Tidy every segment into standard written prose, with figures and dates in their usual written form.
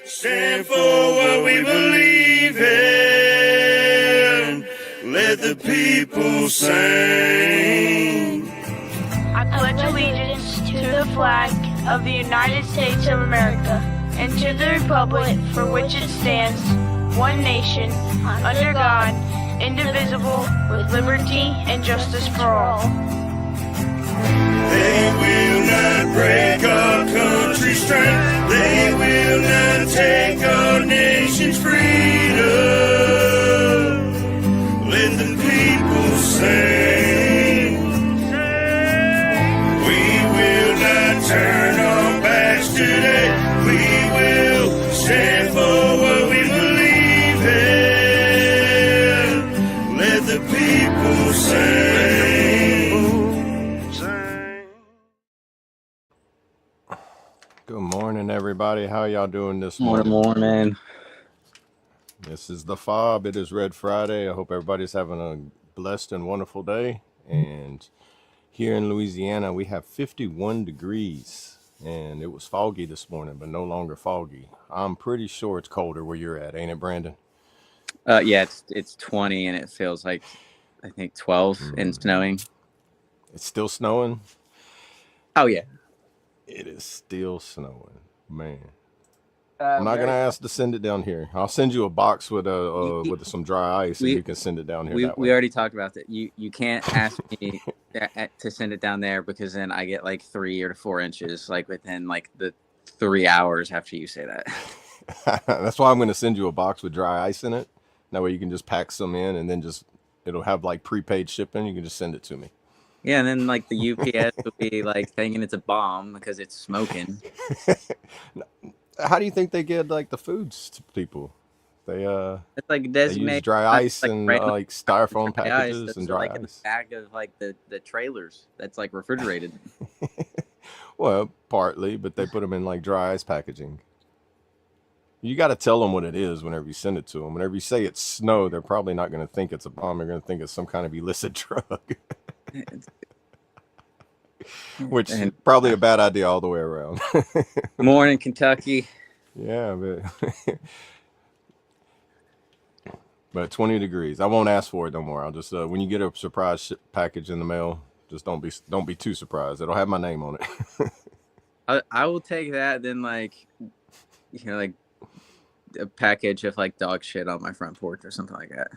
Stand for what we believe in. Let the people sing. I pledge allegiance to the flag of the United States of America and to the republic for which it stands, one nation, under God, indivisible, with liberty and justice for all. They will not break our country's strength. They will not take our nation's freedom. Let the people sing. We will not turn our backs today. We will stand for what we believe in. Let the people sing. Good morning, everybody. How y'all doing this morning? Morning. This is the F.O.B. It is Red Friday. I hope everybody's having a blessed and wonderful day. And here in Louisiana, we have 51 degrees. And it was foggy this morning, but no longer foggy. I'm pretty sure it's colder where you're at, ain't it, Brandon? Yeah, it's 20 and it feels like I think 12 and snowing. It's still snowing? Oh yeah. It is still snowing, man. I'm not gonna ask to send it down here. I'll send you a box with with some dry ice, and you can send it down here. We already talked about that. You can't ask me to send it down there because then I get like 3 or 4 inches like within like the 3 hours after you say that. That's why I'm gonna send you a box with dry ice in it. That way you can just pack some in, and then it'll have like prepaid shipping. You can just send it to me. Yeah, and then like the UPS will be like thinking it's a bomb because it's smoking. How do you think they get like the foods to people? They it's like they use dry ice and like styrofoam packages and dry like ice. In the back of like the trailers that's like refrigerated. Well, partly, but they put them in like dry ice packaging. You got to tell them what it is whenever you send it to them. Whenever you say it's snow, they're probably not going to think it's a bomb. They're going to think it's some kind of illicit drug. Which is probably a bad idea all the way around. Morning, Kentucky. Yeah, but 20 degrees. I won't ask for it no more. I'll just when you get a surprise package in the mail, just don't be too surprised. It'll have my name on it. I will take that. Then like like a package of like dog shit on my front porch or something like that.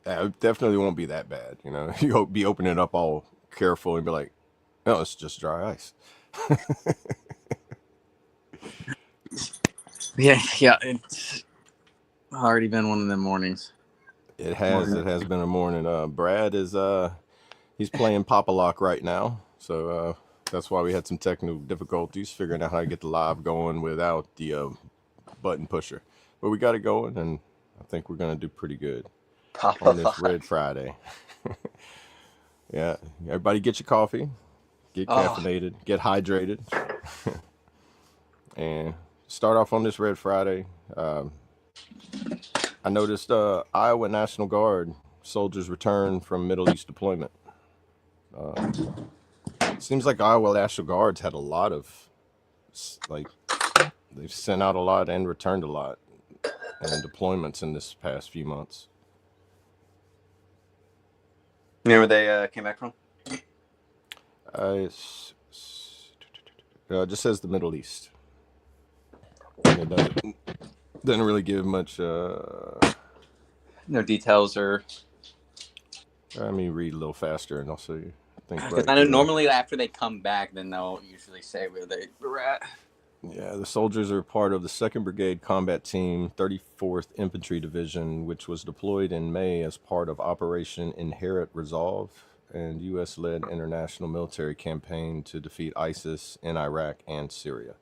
Yeah, it definitely won't be that bad. You'll be opening it up all careful and be like, no, it's just dry ice. Yeah, it's already been one of them mornings. It has been a morning. Brad is he's playing Pop-A-Lock right now, so that's why we had some technical difficulties figuring out how to get the live going without the button pusher. But we got it going, and I think we're gonna do pretty good on this Red Friday. Yeah, everybody get your coffee. Get caffeinated, get hydrated, and start off on this Red Friday. I noticed Iowa National Guard soldiers return from Middle East deployment. Seems like Iowa National Guards had a lot of, like, they've sent out a lot and returned a lot in deployments in this past few months. You know where they came back from? It just says the Middle East. It doesn't really give much. No details or. Let me read a little faster, and I'll see. Because I know normally after they come back, then they'll usually say where they were at. Yeah, the soldiers are part of the 2nd Brigade Combat Team, 34th Infantry Division, which was deployed in May as part of Operation Inherent Resolve, and U.S.-led international military campaign to defeat ISIS in Iraq and Syria.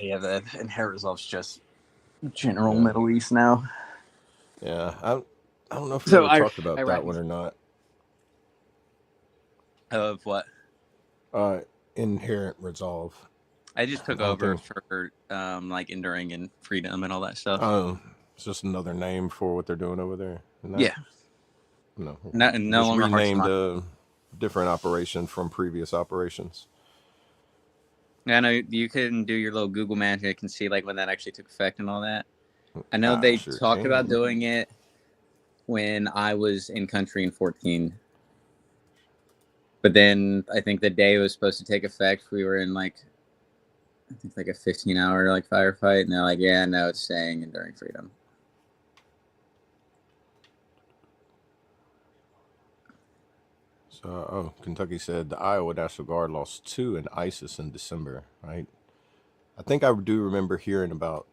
Yeah, the Inherent Resolve's just general Middle East now. Yeah, I don't know if we ever talked about that one or not. Of what? Inherent Resolve. I just took over for like Enduring and Freedom and all that stuff. Oh, it's just another name for what they're doing over there. Yeah. No longer renamed a different operation from previous operations. I know you can do your little Google magic and see like when that actually took effect and all that. I know they sure talked about can. doing it when I was in country in 14. But then I think the day it was supposed to take effect, we were in like I think like a 15-hour like firefight, and they're like, yeah, no, it's staying enduring freedom. So, Kentucky said the Iowa National Guard lost 2 in ISIS in December, right? I think I do remember hearing about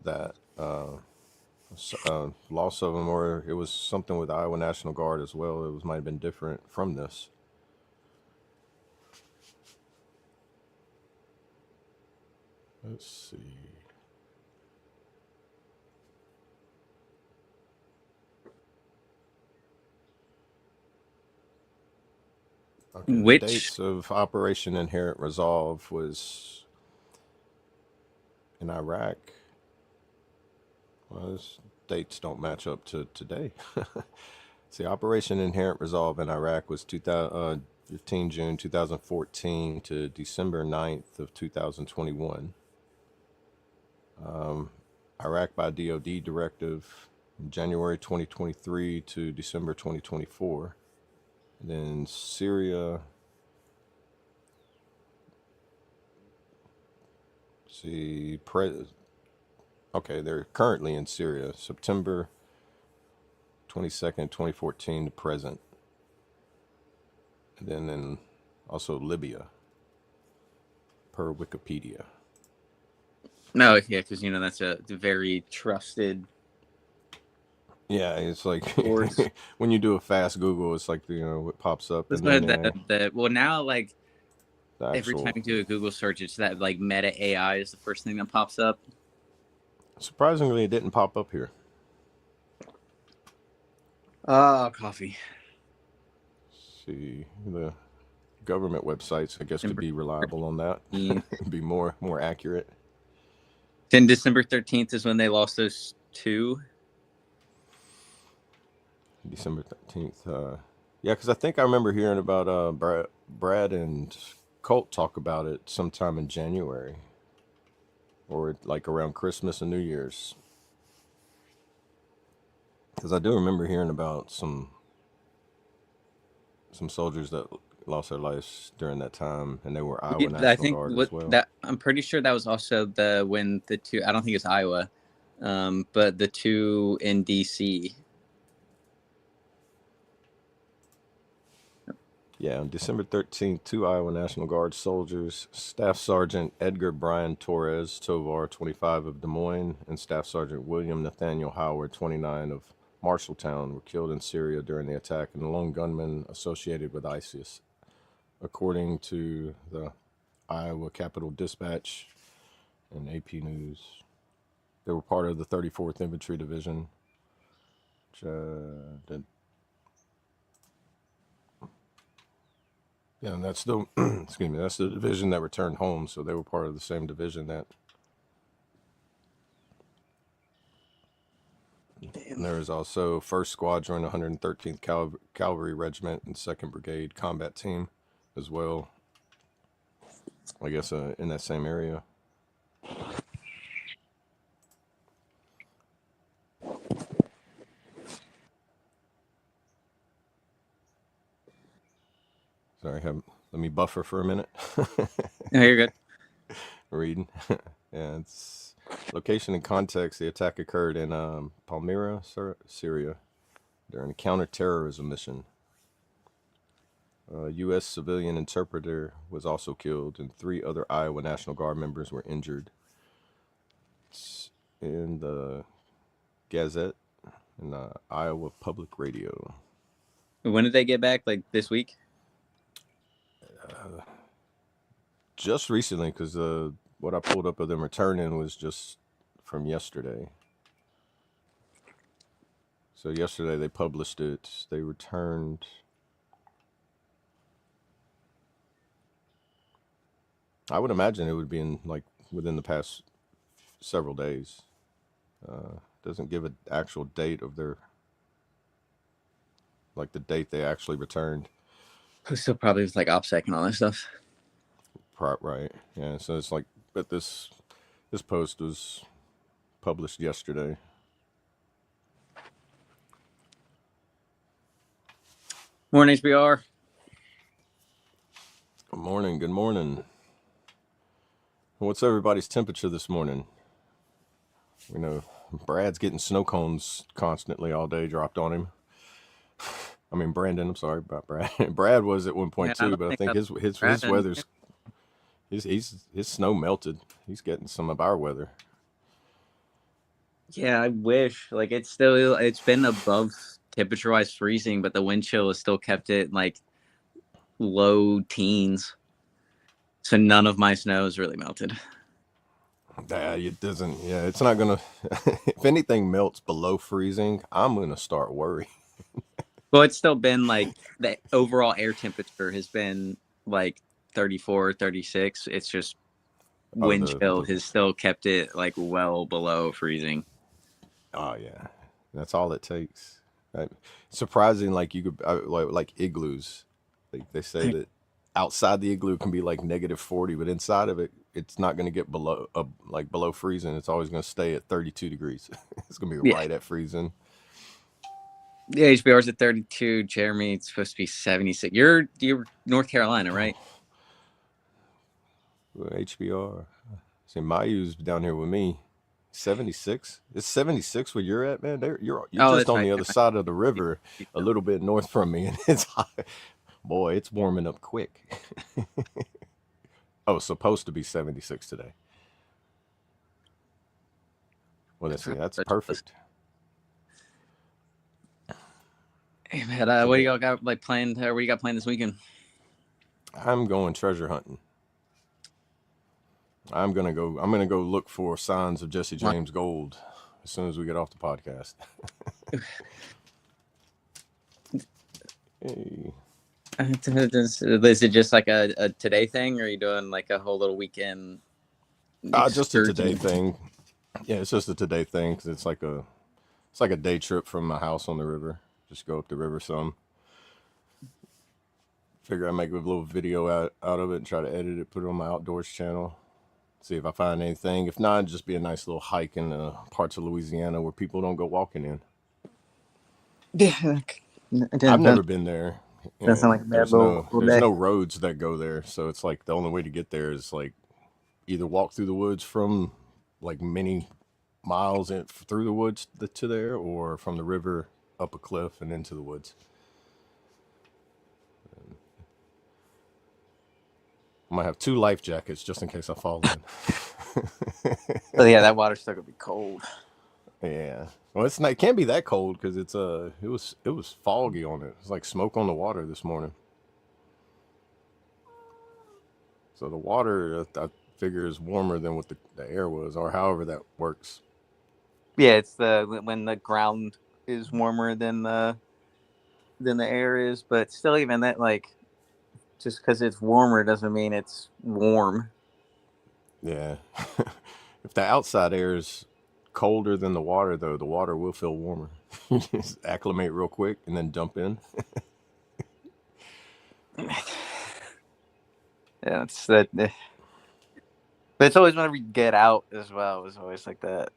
that loss of them, or it was something with the Iowa National Guard as well. Might have been different from this. Let's see. Okay, the Which dates of Operation Inherent Resolve was in Iraq. Well, those dates don't match up to today. See, Operation Inherent Resolve in Iraq was 15 June 2014 to December 9th of 2021. Iraq by DoD directive, January 2023 to December 2024. And then Syria, see, okay, they're currently in Syria, September 22nd, 2014 to present. And then also Libya, per Wikipedia. no, yeah, because you know that's a very trusted. Yeah, it's like Source. when you do a fast Google, it's like what pops up, That's and why then well now like the every time actual. you do a Google search, it's that like Meta AI is the first thing that pops up. Surprisingly, it didn't pop up here. Coffee. See, the government websites, I guess, could be reliable on that. Be more accurate. Then December 13th is when they lost those 2. December 13th. Yeah, because I think I remember hearing about Brad and Colt talk about it sometime in January, or like around Christmas and New Year's. Because I do remember hearing about some soldiers that lost their lives during that time, and they were Iowa I National think Guard what as well. that I'm pretty sure that was also when the 2. I don't think it's Iowa, but the 2 in DC. Yeah, on December 13th, 2 Iowa National Guard soldiers, Staff Sergeant Edgar Brian Torres Tovar, 25 of Des Moines, and Staff Sergeant William Nathaniel Howard, 29 of Marshalltown, were killed in Syria during the attack, and the lone gunman associated with ISIS. According to the Iowa Capitol Dispatch and AP News, they were part of the 34th Infantry Division, yeah, and that's the excuse me, that's the division that returned home. So they were part of the same division that. And there is also 1st Squadron, 113th Cavalry Regiment, and 2nd Brigade Combat Team, as well. I guess in that same area. Sorry, let me buffer for a minute. No, you're good. Reading. Yeah, it's location and context. The attack occurred in Palmyra, Syria, during a counterterrorism mission. A U.S. civilian interpreter was also killed, and 3 other Iowa National Guard members were injured. It's in the Gazette and Iowa Public Radio. When did they get back? Like this week? Just recently, because what I pulled up of them returning was just from yesterday. So yesterday they published it. They returned. I would imagine it would be in like within the past several days. Doesn't give an actual date of their, like the date they actually returned. Who still probably was like OPSEC and all that stuff. Right. Yeah. So it's like, but this post was published yesterday. Morning, HBR. Good morning. Good morning. What's everybody's temperature this morning? You know, Brad's getting snow cones constantly all day dropped on him. I mean, Brandon. I'm sorry about Brad. Brad was at one Yeah, point I too, don't but I think think that's his Brandon. weather's his snow melted. He's getting some of our weather. Yeah, I wish. Like it's been above temperature wise freezing, but the wind chill has still kept it like low teens. So none of my snow is really melted. Yeah, it doesn't. Yeah, it's not gonna. If anything melts below freezing, I'm gonna start worrying. Well, it's still been like the overall air temperature has been like 34, 36. It's just Oh, wind chill has still kept it like well below freezing. oh yeah, that's all it takes. Right? Surprising, like you could like igloos. Like they say that outside the igloo can be like -40, but inside of it, it's not going to get below like below freezing. It's always going to stay at 32 degrees. It's going to be Yeah. right at freezing. Yeah, HBR's at 32. Jeremy, it's supposed to be 76. You're North Carolina, right? HBR. See, Mayu's down here with me. 76. It's 76 where you're at, man. You're Oh, just that's on right. the other side of the river, a little bit north from me, and it's hot. Boy, it's warming up quick. Oh, it's supposed to be 76 today. Well, that's perfect. Hey, man, what do y'all got like planned? What do you got planned this weekend? I'm going treasure hunting. I'm gonna go look for signs of Jesse James gold as soon as we get off the podcast. Hey. Is it just like a today thing, or are you doing like a whole little weekend? Just a today thing. Yeah, it's just a today thing because it's like a day trip from my house on the river. Just go up the river some. Figure I make a little video out of it and try to edit it, put it on my outdoors channel. See if I find anything. If not, just be a nice little hike in parts of Louisiana where people don't go walking in. Yeah, I've never been there. That sounds like a bad little There's day. no roads that go there, so it's like the only way to get there is like either walk through the woods from like many miles through the woods to there, or from the river up a cliff and into the woods. I might have 2 life jackets just in case I fall in. Oh yeah, that water's still gonna be cold. Yeah. Well, it can't be that cold because it was foggy on it. It's like smoke on the water this morning. So the water, I figure, is warmer than what the air was, or however that works. Yeah, it's when the ground is warmer than the air is, but still, even that, like, just because it's warmer doesn't mean it's warm. Yeah. If the outside air is colder than the water, though, the water will feel warmer. Just acclimate real quick and then dump in. Yeah, it's that. But it's always whenever you get out as well. It's always like that.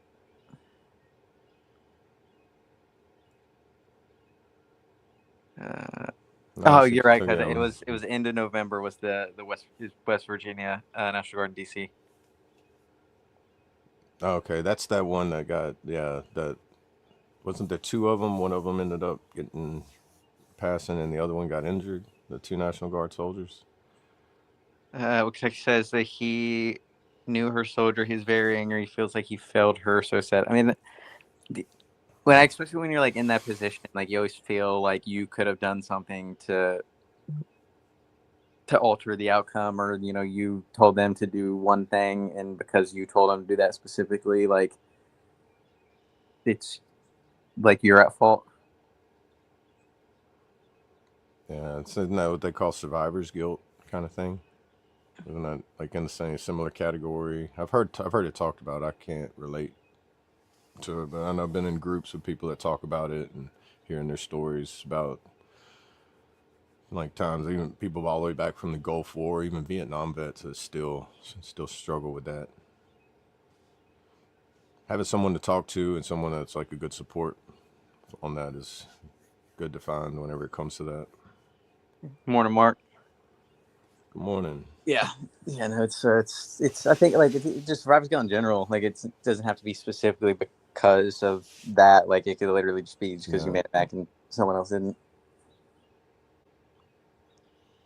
You're right. Because it was end of November was the West Virginia National Guard in DC. Okay, that's that one that got that wasn't there 2 of them. One of them ended up passing, and the other one got injured. The 2 National Guard soldiers. Which says that he knew her soldier. He's very angry. He feels like he failed her. So sad. I mean, especially when you're like in that position, like you always feel like you could have done something to alter the outcome, or you told them to do one thing, and because you told them to do that specifically, like it's like you're at fault. Yeah, isn't that what they call survivor's guilt kind of thing? Isn't that like in the same similar category? I've heard it talked about. I can't relate to it, but I know I've been in groups with people that talk about it and hearing their stories about Like times even people all the way back from the Gulf War, even Vietnam vets still struggle with that. Having someone to talk to and someone that's like a good support on that is good to find whenever it comes to that. Morning, Mark. Good morning. Yeah, no, it's. I think like it's just survival skill in general. Like it doesn't have to be specifically because of that. Like it could literally just be because you made it back and someone else didn't.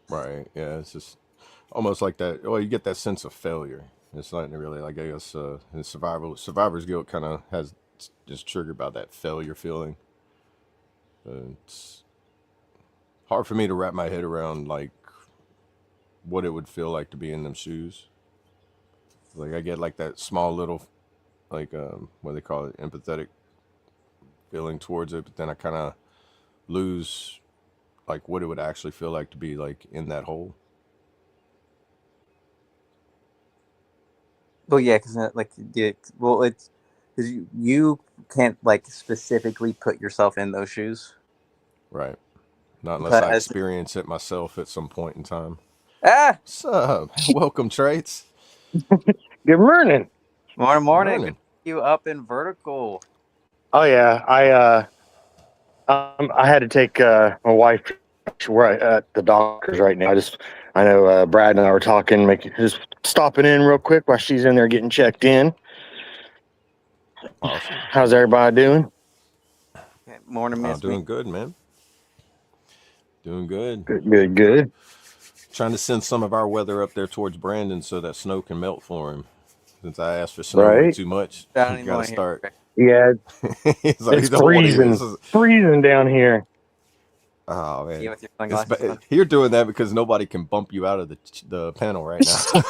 Right. Yeah. It's just almost like that. Well, you get that sense of failure. It's not really like, I guess, in survivor's guilt kind of has just triggered by that failure feeling. It's hard for me to wrap my head around like what it would feel like to be in them shoes. Like I get like that small little, like what they call it, empathetic feeling towards it, but then I kind of lose like what it would actually feel like to be like in that hole. Well, yeah, because like well, it's because you can't like specifically put yourself in those shoes. Right. Not unless I Because experience it myself at some point in time. ah, What's up? Welcome, Traits. Good morning. morning. Morning. Good to see you up in vertical. Oh yeah, I had to take my wife. We're at the doctor's right now. I know Brad and I were talking, just stopping in real quick while she's in there getting checked in. Awesome. How's everybody doing? Morning, Miss Doing good, man. Doing good. Good. Trying to send some of our weather up there towards Brandon so that snow can melt for him. Since I asked for snow way Right? too much, I don't you even gotta want to hear. start. Yeah, He's like, it's he don't want to hear freezing. this. Freezing down here. Oh You man, with your sunglasses on. you're doing that because nobody can bump you out of the panel right now.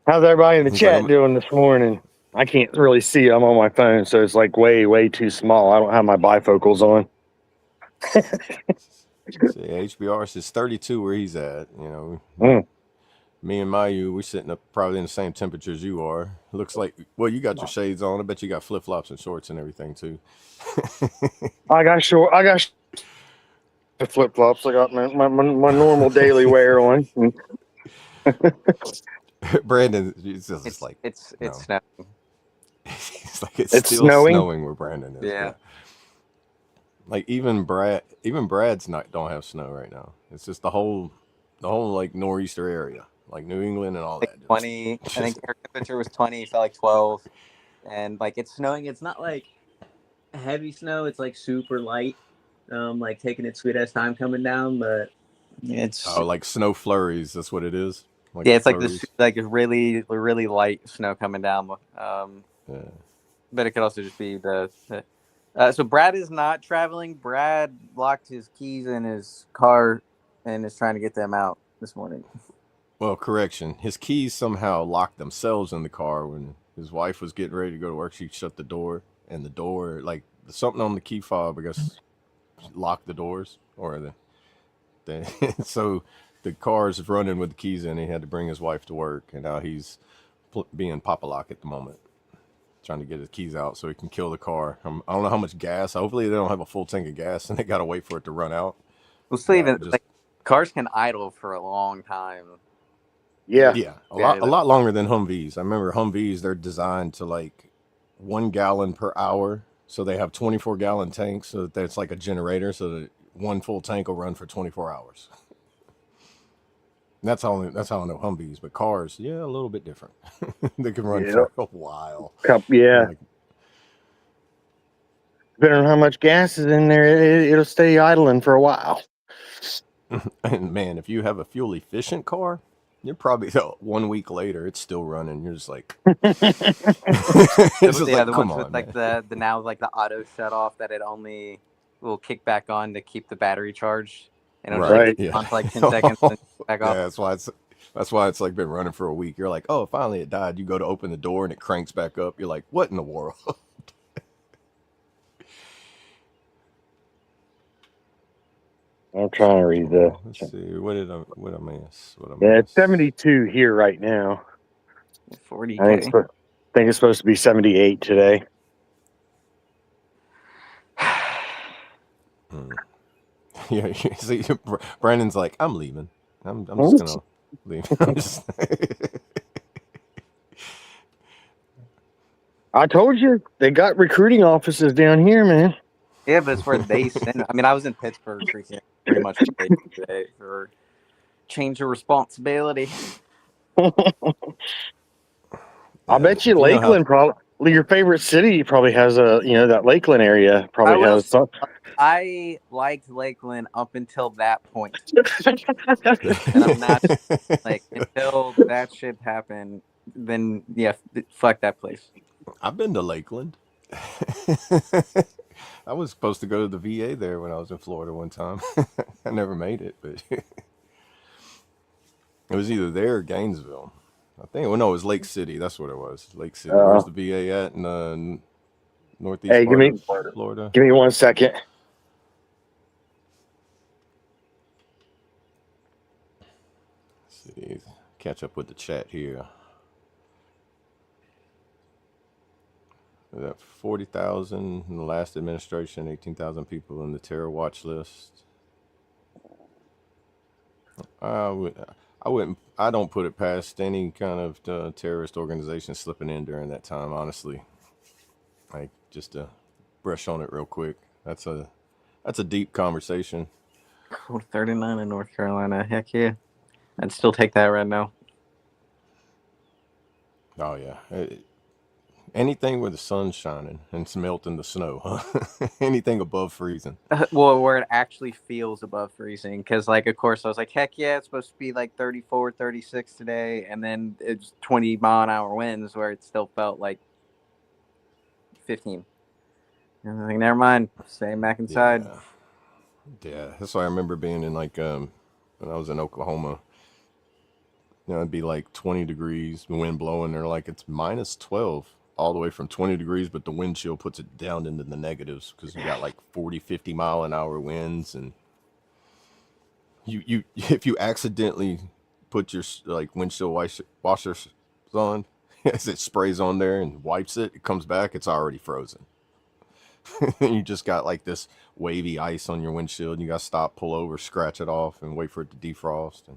How's everybody in the He's chat like, doing this morning? I can't really see. I'm on my phone, so it's like way too small. I don't have my bifocals on. see, HBR says 32 where he's at. You know, Mm. me and Mayu, we're sitting up probably in the same temperature as you are. Looks like, well, you got your shades on. I bet you got flip flops and shorts and everything too. I got the flip flops. I got my normal daily wear on. Brandon, it's like It's no. snowing. It's like it's still snowing? snowing where Brandon is. Yeah. Like even Brad's not don't have snow right now. It's just the whole like nor'easter area, like New England and all Like that. 20. I think air temperature was 20. Felt like 12, and like it's snowing. It's not like heavy snow. It's like super light. Like taking its sweet ass time coming down, but it's like snow flurries. That's what it is. Like yeah, it's like flurries. this like a really light snow coming down. Yeah. But it could also just be the so Brad is not traveling. Brad locked his keys in his car and is trying to get them out this morning. Well, correction. His keys somehow locked themselves in the car when his wife was getting ready to go to work. She shut the door, and the door, like something on the key fob, I guess, locked the doors, or so the car's running with the keys in. He had to bring his wife to work, and now he's being Papa Lock at the moment, trying to get his keys out so he can kill the car. I don't know how much gas. Hopefully they don't have a full tank of gas, and they got to wait for it to run out. Well, still even like cars can idle for a long time. Yeah, a lot longer than Humvees. I remember Humvees, they're designed to like 1 gallon per hour, so they have 24-gallon tanks, so that it's like a generator, so that one full tank will run for 24 hours. That's how I know Humvees, but cars, yeah, a little bit different. They can run for a while. Yeah. Depending on how much gas is in there, it'll stay idling for a while. And man, if you have a fuel efficient car, you're probably 1 week later, it's still running. You're just like, it's just like, the come ones on, with like the now like the auto shut off that it only will kick back on to keep the battery charged, and it'll Right. just on for like 10 seconds and back off. Yeah, that's why it's like been running for a week. You're like, oh, finally it died. You go to open the door and it cranks back up. You're like, what in the world? I'm trying to read the. Let's see. What did I miss? Yeah, it's 72 here right now. 40K. I think it's supposed to be 78 today. Yeah, you see, Brandon's like, I'm leaving. I'm just gonna leave. I'm just... I told you they got recruiting offices down here, man. Yeah, but it's where they send. I mean, I was in Pittsburgh freaking pretty much what they did today for change of responsibility. I bet you if you know how... Lakeland probably your favorite city probably has that Lakeland area I probably will. has some. I liked Lakeland up until that point, and I'm not like until that shit happened. Then yeah, fuck that place. I've been to Lakeland. I was supposed to go to the VA there when I was in Florida one time. I never made it, but it was either there or Gainesville. I think. Well, no, it was Lake City. That's what it was. Lake City. Where's the VA at in the northeast Hey, part of Florida? give me 1 second. Let's see, catch up with the chat here. We got 40,000 in the last administration, 18,000 people in the terror watch list. I wouldn't. I don't put it past any kind of terrorist organization slipping in during that time. Honestly, like just to brush on it real quick. That's a deep conversation. 39 in North Carolina. Heck yeah, I'd still take that right now. Oh yeah. Anything where the sun's shining and it's melting the snow, huh? Anything above freezing. Well, where it actually feels above freezing. Because, like, of course, I was like, heck yeah, it's supposed to be like 34, 36 today. And then it's 20-mile-an-hour winds where it still felt like 15. And I'm like, never mind. Staying back inside. Yeah. That's why I remember being in, like, when I was in Oklahoma. You know, it'd be like 20 degrees, the wind blowing. They're like, it's minus 12. All the way from 20 degrees, but the wind chill puts it down into the negatives because you got like 40, 50 mile an hour winds. And you if you accidentally put your like windshield washers on, as it sprays on there and wipes it, it comes back, it's already frozen. You just got like this wavy ice on your windshield. And you got to stop, pull over, scratch it off, and wait for it to defrost. And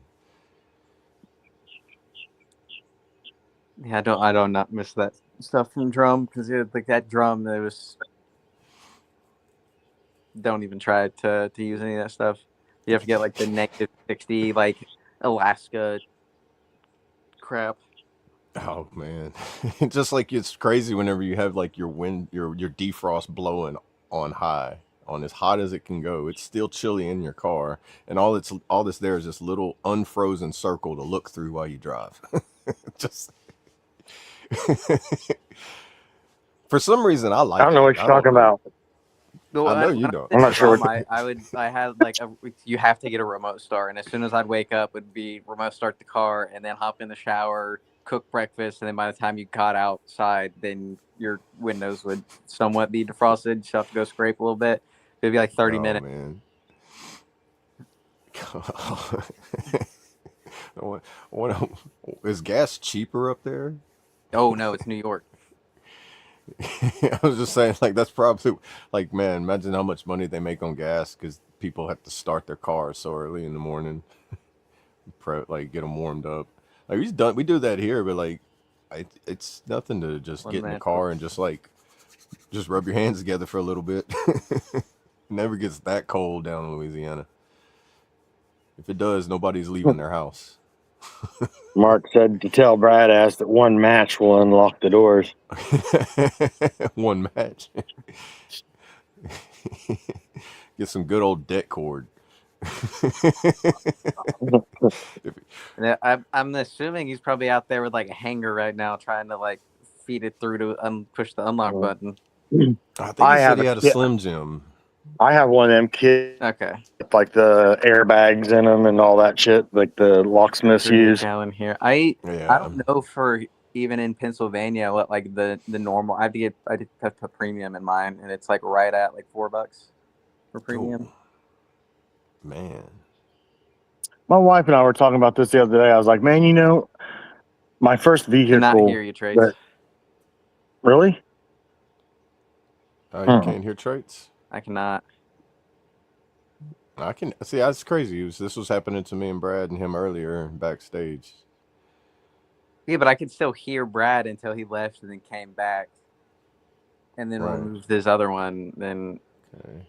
Yeah, I don't not miss that stuff from drum because like that drum that was. Don't even try to use any of that stuff. You have to get like the negative 60 like Alaska crap. oh man, just like it's crazy whenever you have like your wind, your defrost blowing on high, on as hot as it can go. It's still chilly in your car, and all this there is this little unfrozen circle to look through while you drive. Just. For some reason, I like. I don't know what you're talking about. No, I know you don't. I'm not sure. I had like you have to get a remote start, and as soon as I'd wake up, it'd be remote start the car, and then hop in the shower, cook breakfast, and then by the time you got outside, then your windows would somewhat be defrosted. You have to go scrape a little bit. It'd be like 30 minutes. Man. Is gas cheaper up there? Oh no, it's New York. I was just saying, like, that's probably like, man, imagine how much money they make on gas because people have to start their cars so early in the morning, like get them warmed up. Like we do that here, but like, it's nothing to just get in the car and just rub your hands together for a little bit. It never gets that cold down in Louisiana. If it does, nobody's leaving their house. Mark said to tell Brad ass that one match will unlock the doors. One match. Get some good old deck cord. I'm assuming he's probably out there with like a hanger right now trying to like feed it through to push the unlock button. I think he said he had a Slim Jim. I have one of them kits. Okay. Like the airbags in them and all that shit, like the locksmiths use. In here. I don't know for even in Pennsylvania what like the normal. I did put premium in mine, and it's like right at like $4 for premium. Oh, man. My wife and I were talking about this the other day. I was like, man, my first vehicle. Cannot hear you, Trace. Really? You can't hear Trace? I cannot. I can see that's crazy. This was happening to me and Brad and him earlier backstage. Yeah, but I could still hear Brad until he left and then came back, and then Right. removed this other one. Then, Okay.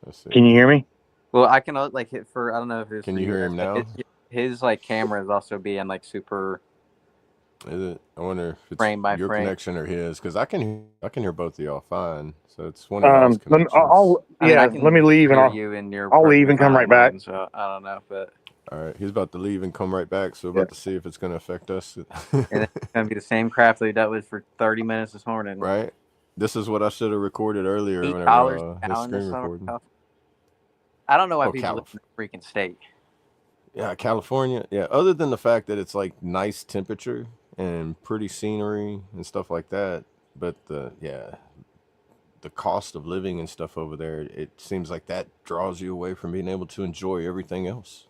Let's see. Can you hear me? well, I can like hit for I don't know if it's Can for you hear him but now? his like camera is also being like super. Is it? I wonder if it's Frame by your frame. connection or his, because I can hear both of y'all fine. So it's one of y'all's Let me, connections. I can let me leave and hear I'll you and you're I'll leave perfectly and come fine right on back. mine, so I don't know, but All right, he's about to leave and come right back. So we're about to see if it's going to affect us. and it's gonna be the same crap that we dealt with for 30 minutes this morning. Right. This is what I should have recorded earlier. $8 Whenever his gallon screen this summer. recording. I don't know why Oh, people live in the freaking state. Yeah, California. Yeah, other than the fact that it's like nice temperature and pretty scenery and stuff like that, but the cost of living and stuff over there, it seems like that draws you away from being able to enjoy everything else.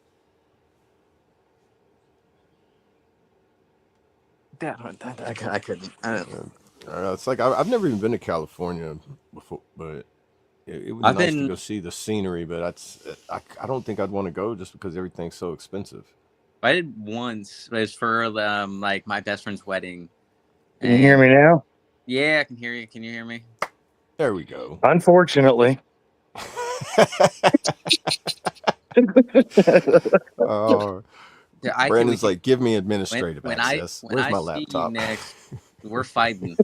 I couldn't. It's like I've never even been to California before, but it would be I've nice been- to go see the scenery. But I don't think I'd want to go just because everything's so expensive. I did once. It was for like my best friend's wedding. Can you hear me now? Yeah, I can hear you. Can you hear me? There we go. Unfortunately. Oh, Yeah, Brandon's like, give me administrative when access. when Where's I my see laptop? you next, we're fighting.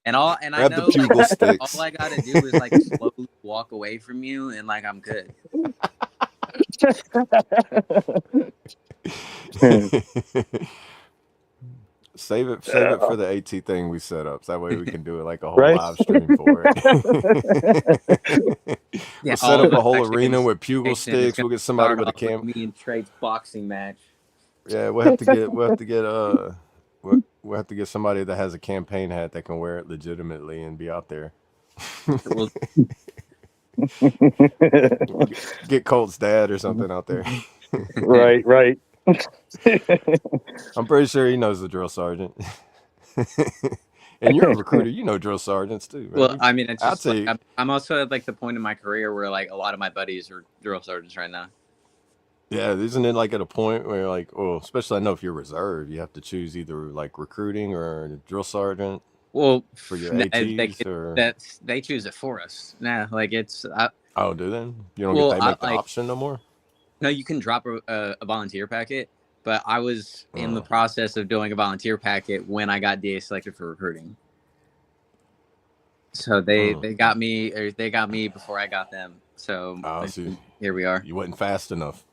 And I Grab know the pugil like, sticks. all I gotta do is like slowly walk away from you, and like I'm good. Save it for the AT thing we set up. So that way we can do it like a whole Right? live stream for it. Yeah, We'll set up of a us whole actually arena gonna with pugil station is sticks. We'll gonna get somebody start with a off with cam. me and Trade's boxing match. Yeah, we'll have to get somebody that has a campaign hat that can wear it legitimately and be out there. We'll- Get Colt's dad or something out there. right. I'm pretty sure he knows the drill sergeant. And you're a recruiter, you know drill sergeants too, right? Well, I mean, it's just I'll tell like, I'm also at like the point in my career where like a lot of my buddies are drill sergeants right now. Yeah, isn't it like at a point where like, well, especially I know if you're reserve, you have to choose either like recruiting or drill sergeant. Well, for your they ATs or they choose it for us. Nah, like it's oh, do they? You don't Well, get they make the like- option no more. no, you can drop a volunteer packet, but I was in the process of doing a volunteer packet when I got DA selected for recruiting. So they got me, or they got me before I got them. So See, here we are. You wasn't fast enough.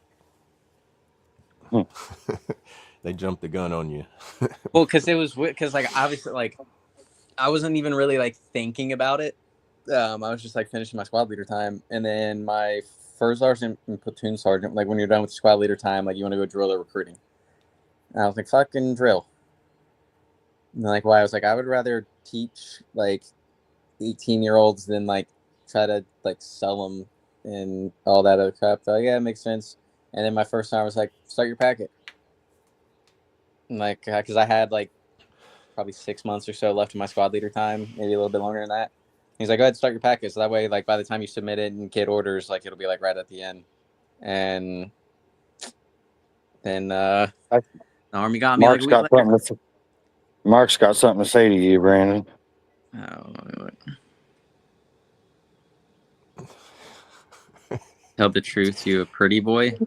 They jumped the gun on you. Well, because like obviously like I wasn't even really like thinking about it. I was just like finishing my squad leader time, and then my first sergeant and platoon sergeant, like when you're done with squad leader time, like you want to go drill or recruiting. And I was like, fucking drill. And like, why? I was like, I would rather teach like 18-year-olds than like try to like sell them and all that other crap. So yeah, it makes sense. And then my first time I was like, start your packet. And like, because I had like probably 6 months or so left in my squad leader time, maybe a little bit longer than that. He's like, go ahead, start your packet. So that way, like by the time you submit it and get orders, like it'll be like right at the end. And then the Army got me like a week later. Mark's got something to say to you, Brandon. Tell the truth, you a pretty boy.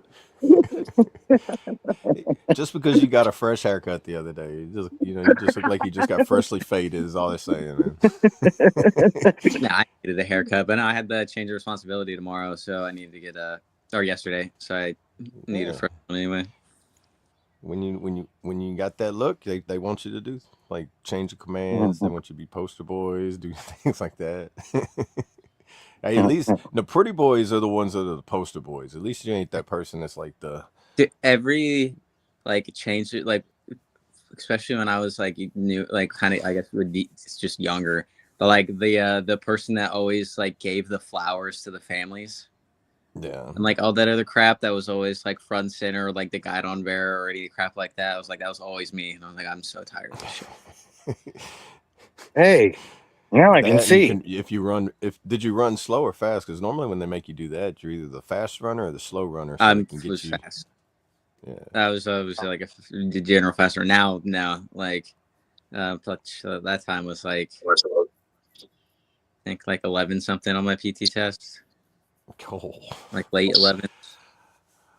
Just because you got a fresh haircut the other day, you just look like you just got freshly faded. Is all they're saying, man. Nah, I needed a haircut, but no, I had the change of responsibility tomorrow, so I needed to get or yesterday, so I need a fresh one anyway. When you got that look, they want you to do like change the commands. They want you to be poster boys, do things like that. Hey, at least the pretty boys are the ones that are the poster boys. At least you ain't that person that's like the. Dude, every like change, like especially when I was like new, like kind of I guess would be just younger. But like the person that always like gave the flowers to the families. Yeah. And like all that other crap that was always like front and center, like the guide on bearer or any crap like that. I was like, that was always me. And I was like, I'm so tired of this shit. Hey, Now I That can and you see. can if you run if did you run slow or fast? Because normally when they make you do that, you're either the fast runner or the slow runner, so they can get was you. fast. Yeah. I was like a general faster. Now, like, that time was like I think like 11 something on my PT test, Cool. like late 11.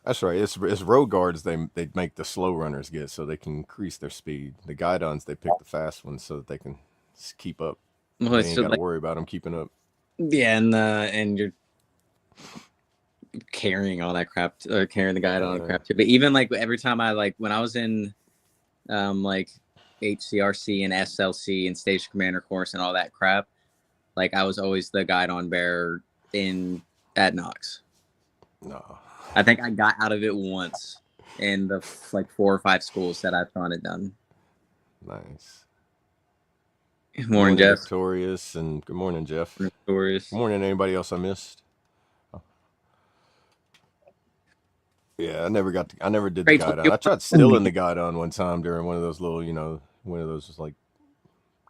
That's right. It's road guards they make the slow runners get so they can increase their speed. The guidons they pick the fast ones so that they can keep up. Well, They it's ain't just got to like, worry about them keeping up. yeah, and you're carrying all that crap, or carrying the guidon crap too. But even like every time when I was in like HCRC and SLC and Station Commander course and all that crap, like I was always the guidon bearer at Knox. No. I think I got out of it once in the like 4 or 5 schools that I've gone and done. Nice. Good morning, Jeff. Victorious, and good morning, Jeff. Victorious. Good morning, anybody else I missed? Oh. Yeah, I never did the guidon. I tried stealing the guidon one time during one of those little, one of those like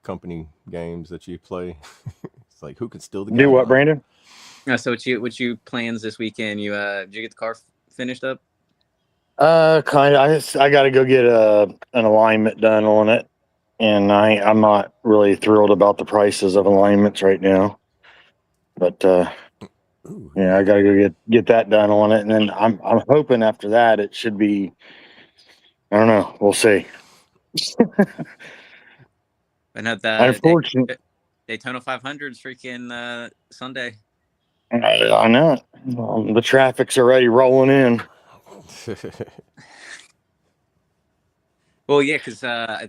company games that you play. It's like who could steal the guidon? Do what, Brandon? So what you plans this weekend? Did you get the car finished up? Kind of. I got to go get an alignment done on it, and I'm not really thrilled about the prices of alignments right now. But Ooh, yeah, I got to go get that done on it, and then I'm hoping after that it should be. I don't know. We'll see. And at the Unfortunately, Daytona 500's freaking Sunday. I know. The traffic's already rolling in. Well, yeah, because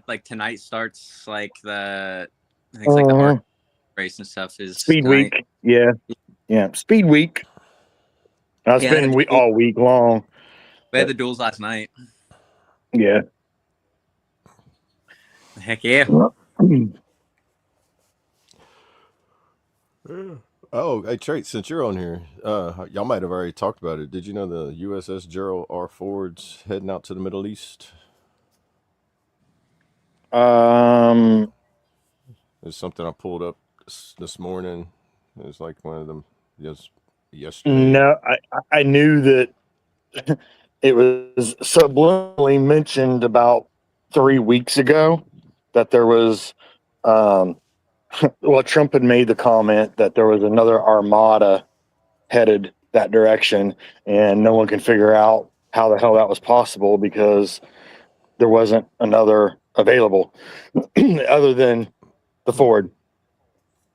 like tonight starts like I think it's like the R race and stuff is Speed tonight. Week. Yeah, Speed Week. It's been all week long. We had the duels last night. Yeah. Heck yeah. Oh, hey, Trait, since you're on here, y'all might have already talked about it. Did you know the USS Gerald R. Ford's heading out to the Middle East? There's something I pulled up this morning. It was like one of them yesterday. No, I knew that it was subliminally mentioned about 3 weeks ago that there was, well, Trump had made the comment that there was another armada headed that direction, and no one can figure out how the hell that was possible because there wasn't another available other than the Ford.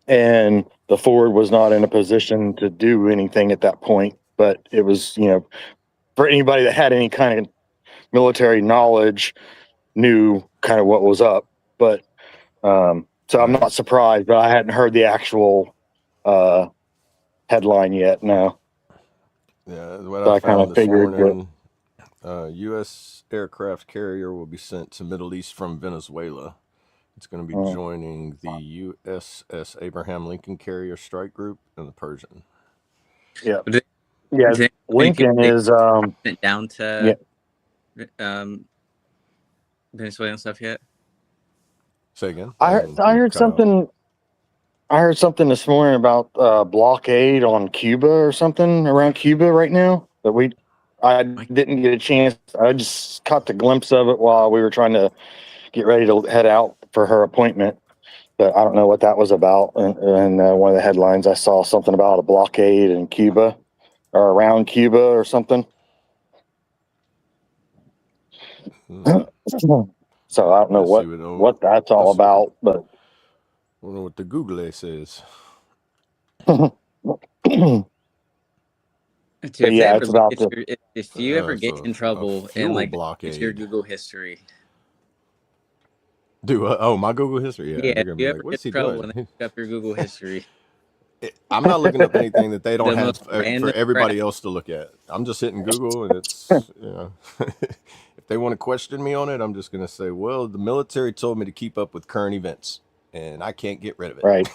And the Ford was not in a position to do anything at that point, but it was, for anybody that had any kind of military knowledge knew kind of what was up. But so I'm not surprised, but I hadn't heard the actual headline yet. No. Yeah, what So I kind found of this figured morning, U.S. aircraft carrier will be sent to Middle East from Venezuela. It's going to be joining the USS Abraham Lincoln Carrier Strike Group and the Persian. Yeah. Lincoln is sent down to Venezuela and stuff yet? Say again. I heard something. I heard something this morning about blockade on Cuba or something around Cuba right now. But I didn't get a chance. I just caught the glimpse of it while we were trying to get ready to head out for her appointment. But I don't know what that was about. And one of the headlines, I saw something about a blockade in Cuba or around Cuba or something. So I don't know what that's all about, but I don't know what the Google says. It's about if you ever get in trouble and like blockade. It's your Google history. My Google history? Yeah, if you ever get in trouble and they pick up your Google history. I'm not looking up anything that they don't have for everybody else to look at. I'm just hitting Google, and it's if they want to question me on it, I'm just going to say, well, the military told me to keep up with current events, and I can't get rid of it. Right.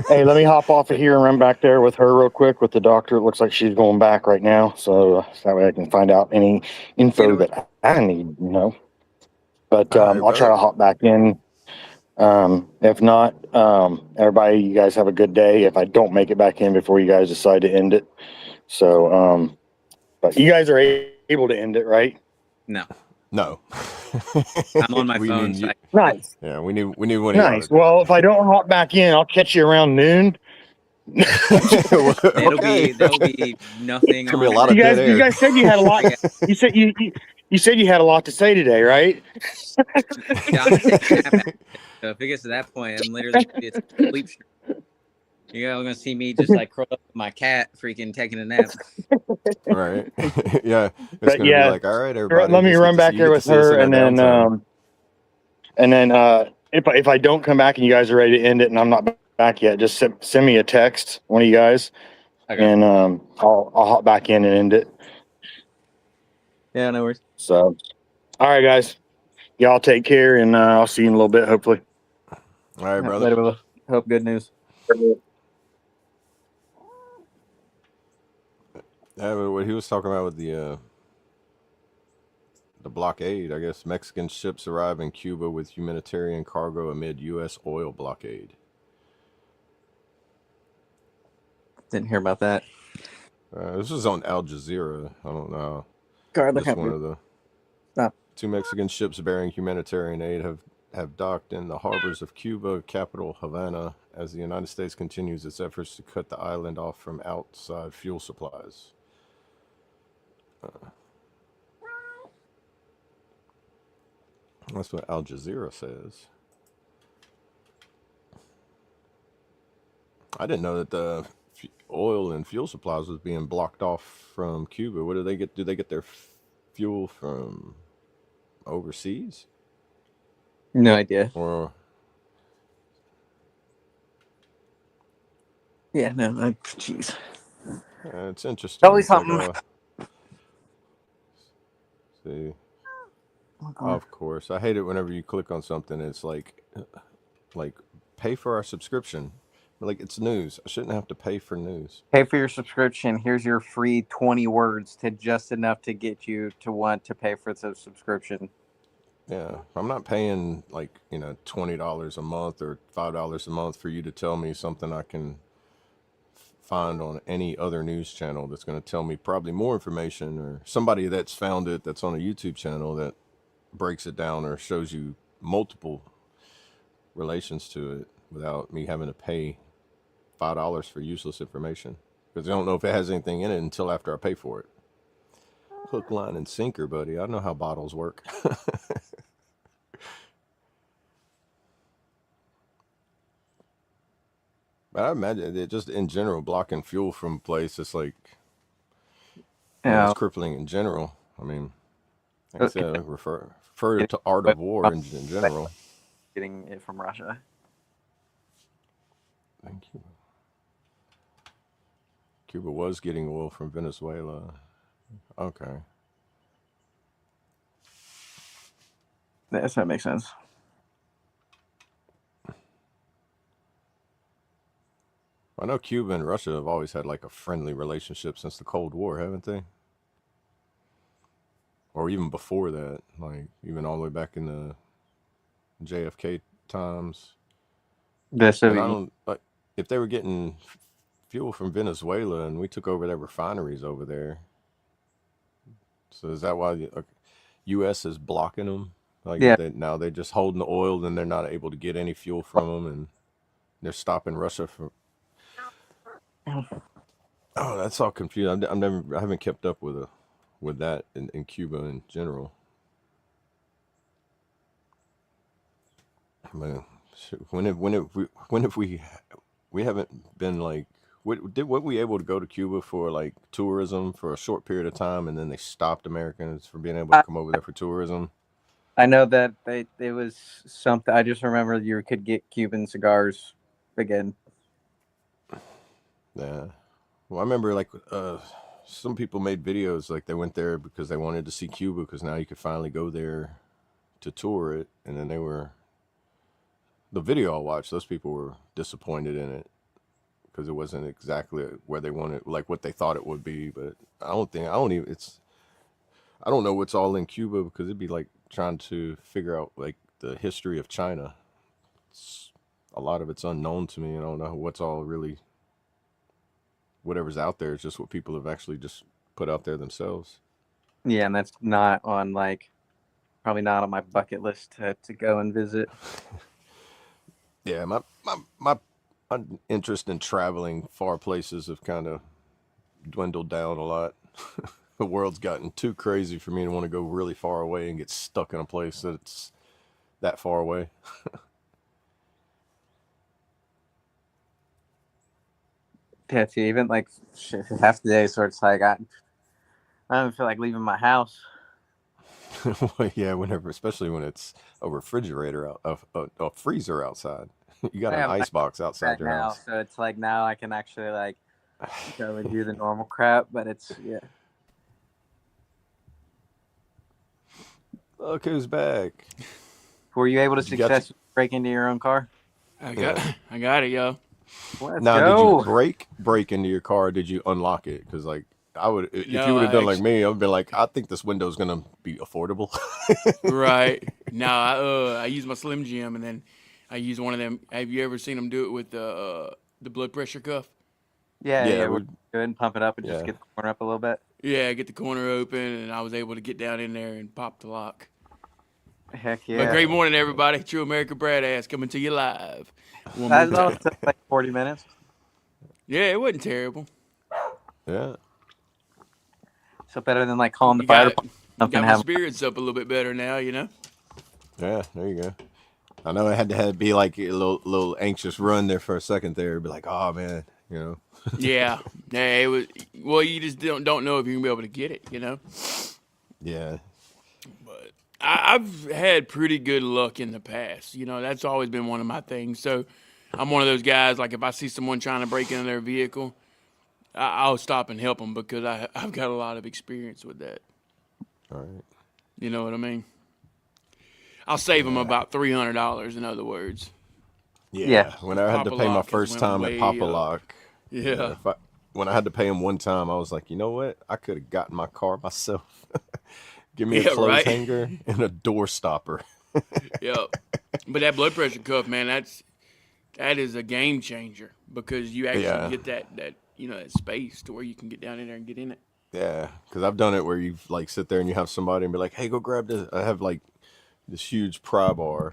Hey, let me hop off of here and run back there with her real quick with the doctor. It looks like she's going back right now, so that way I can find out any info that I need, But I'll try to hop back in If not, everybody, you guys have a good day. If I don't make it back in before you guys decide to end it. So, but you guys are able to end it, right? No, No. I'm on my We phone. need So you. Nice. Yeah, we need one of y'all Nice. to do Well, if I don't hop back in, I'll catch you around noon. there'll Okay. be nothing Gonna be a on lot Reddit. of dead You air. guys said you had a lot. You said you said you had a lot to say today, right? Yeah, I'm gonna take a nap after this. So if it gets to that point, I'm literally it's sleep stream. You guys are gonna see me just like curled up with my cat, freaking taking a nap. Right. Yeah. It's But gonna be yeah, like, all right, everybody, let me just get run to see back you there get to with see us her, in our downtime. and then if I don't come back and you guys are ready to end it, and I'm not back yet, just send me a text, one of you guys, Okay. and I'll hop back in and end it. Yeah, no worries. So, all right, guys, y'all take care, and I'll see you in a little bit, hopefully. All right, brother. Later, Bubba. Hope good news. Yeah, but what he was talking about with the blockade, I guess Mexican ships arrive in Cuba with humanitarian cargo amid U.S. oil blockade. Didn't hear about that. This was on Al Jazeera. I don't know. Guard, look Just at one me. of the Stop. 2 Mexican ships bearing humanitarian aid have docked in the harbors of Cuba, capital Havana, as the United States continues its efforts to cut the island off from outside fuel supplies. That's what Al Jazeera says. I didn't know that the oil and fuel supplies was being blocked off from Cuba. What do they get? Do they get their fuel from overseas? No idea. Or Yeah, no. Jeez. it's interesting. Always It's like something. see, of course, I hate it whenever you click on something. It's like pay for our subscription. Like it's news. I shouldn't have to pay for news. Pay for your subscription. Here's your free 20 words to just enough to get you to want to pay for the subscription. Yeah, I'm not paying like $20 a month or $5 a month for you to tell me something I can find on any other news channel that's going to tell me probably more information, or somebody that's found it that's on a YouTube channel that breaks it down or shows you multiple relations to it without me having to pay $5 for useless information, because I don't know if it has anything in it until after I pay for it. Hook, line, and sinker, buddy. I know how bottles work. But I imagine it just in general blocking fuel from place. It's like, Yeah. it's crippling in general. I mean, like I said, I refer it to art of war in general. Getting it from Russia. Thank you. Cuba was getting oil from Venezuela. Okay. That makes sense. I know Cuba and Russia have always had like a friendly relationship since the Cold War, haven't they? Or even before that, like even all the way back in the JFK times. But I don't like if they were getting fuel from Venezuela and we took over their refineries over there. So is that why the U.S. is blocking them? Like Yeah. now they're just holding the oil and they're not able to get any fuel from them, and they're stopping Russia from. Oh, that's all confusing. I haven't kept up with that in Cuba in general. Man, when have we haven't been like were we able to go to Cuba for like tourism for a short period of time, and then they stopped Americans from being able to come over there for tourism? I know that it was something. I just remember you could get Cuban cigars again. Yeah. Well, I remember like some people made videos like they went there because they wanted to see Cuba because now you could finally go there to tour it, and then the video I watched, those people were disappointed in it because it wasn't exactly where they wanted, like what they thought it would be. But I don't know what's all in Cuba, because it'd be like trying to figure out like the history of China. a lot of it's unknown to me. I don't know what's all really, whatever's out there is just what people have actually just put out there themselves. Yeah, and that's not on probably not on my bucket list to go and visit. Yeah, my interest in traveling far places have kind of dwindled down a lot. The world's gotten too crazy for me to want to go really far away and get stuck in a place that's that far away. Yeah, too, even half the day, so it's like I don't feel like leaving my house. Well, yeah, whenever, especially when it's a refrigerator out, a freezer outside. You got I an have ice box outside right your now, house. so it's like now I can actually go and do the normal crap, but it's Look who's back. Were you able to Did you got successfully break into your own car? I Yeah. got it, yo. Let's Now, did go. you break into your car? Or did you unlock it? Because like I would, if you No, would have I done like actually, me, I would be like, I think this window's gonna be affordable. right. No, I use my Slim Jim, and then I use one of them. Have you ever seen them do it with the blood pressure cuff? Yeah, we, we're good and pump it up and just yeah, get the corner up a little bit. Yeah, get the corner open, and I was able to get down in there and pop the lock. Heck But yeah. great morning, everybody. True America Brad ass coming to you live. One That more only time. took like 40 minutes. Yeah, it wasn't terrible. yeah. So better than calling the You fire got department. you Something got my happen. spirits up a little bit better now, you know. Yeah, there you go. I know it had to be like a little anxious run there for a second there. Be like, oh man, you know. Yeah, it was. Well, you just don't know if you're gonna be able to get it, you know. Yeah. But I've had pretty good luck in the past. You know, that's always been one of my things. So I'm one of those guys. Like if I see someone trying to break into their vehicle, I'll stop and help them because I've got a lot of experience with that. All right. You know what I mean? I'll save them about $300. In other words. Yeah. When I had to Papa pay my Lock has first went time at way Papa up. Lock. Yeah. When I had to pay him one time, I was like, you know what? I could have gotten my car myself. Give me a clothes right. hanger and a door stopper. Yep. But that blood pressure cuff, man, that is a game changer because you actually get that that space to where you can get down in there and get in it. Yeah, because I've done it where you sit there and you have somebody and be like, hey, go grab this. I have this huge pry bar.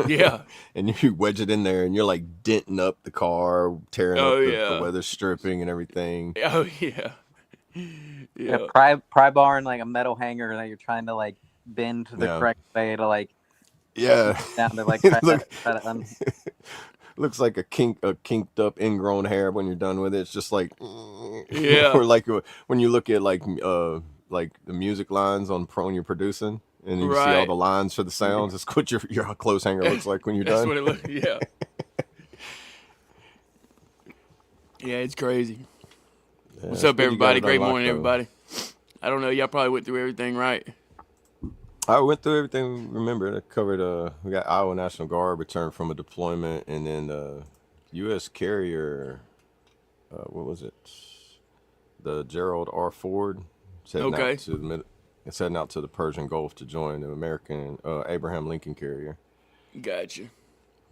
Yeah. And you wedge it in there and you're denting up the car, tearing up the weather stripping and everything. Oh yeah. Yeah, pry bar and a metal hanger that you're trying to bend to the correct way to yeah down to try to looks like a kinked up ingrown hair when you're done with it. It's just yeah. Or when you look at the music lines when you're producing and you see all the lines for the sounds. It's what your clothes hanger looks like when you're That's done. what it looks. Yeah. Yeah, it's crazy. Yeah, What's up, everybody? Great unlocked, morning, though. everybody. I don't know. Y'all probably went through everything, right? I went through everything. Remember, I covered. We got Iowa National Guard returned from a deployment, and then U.S. carrier. What was it? The Gerald R. Ford. It's heading out to the Persian Gulf to join the American Abraham Lincoln carrier. Gotcha.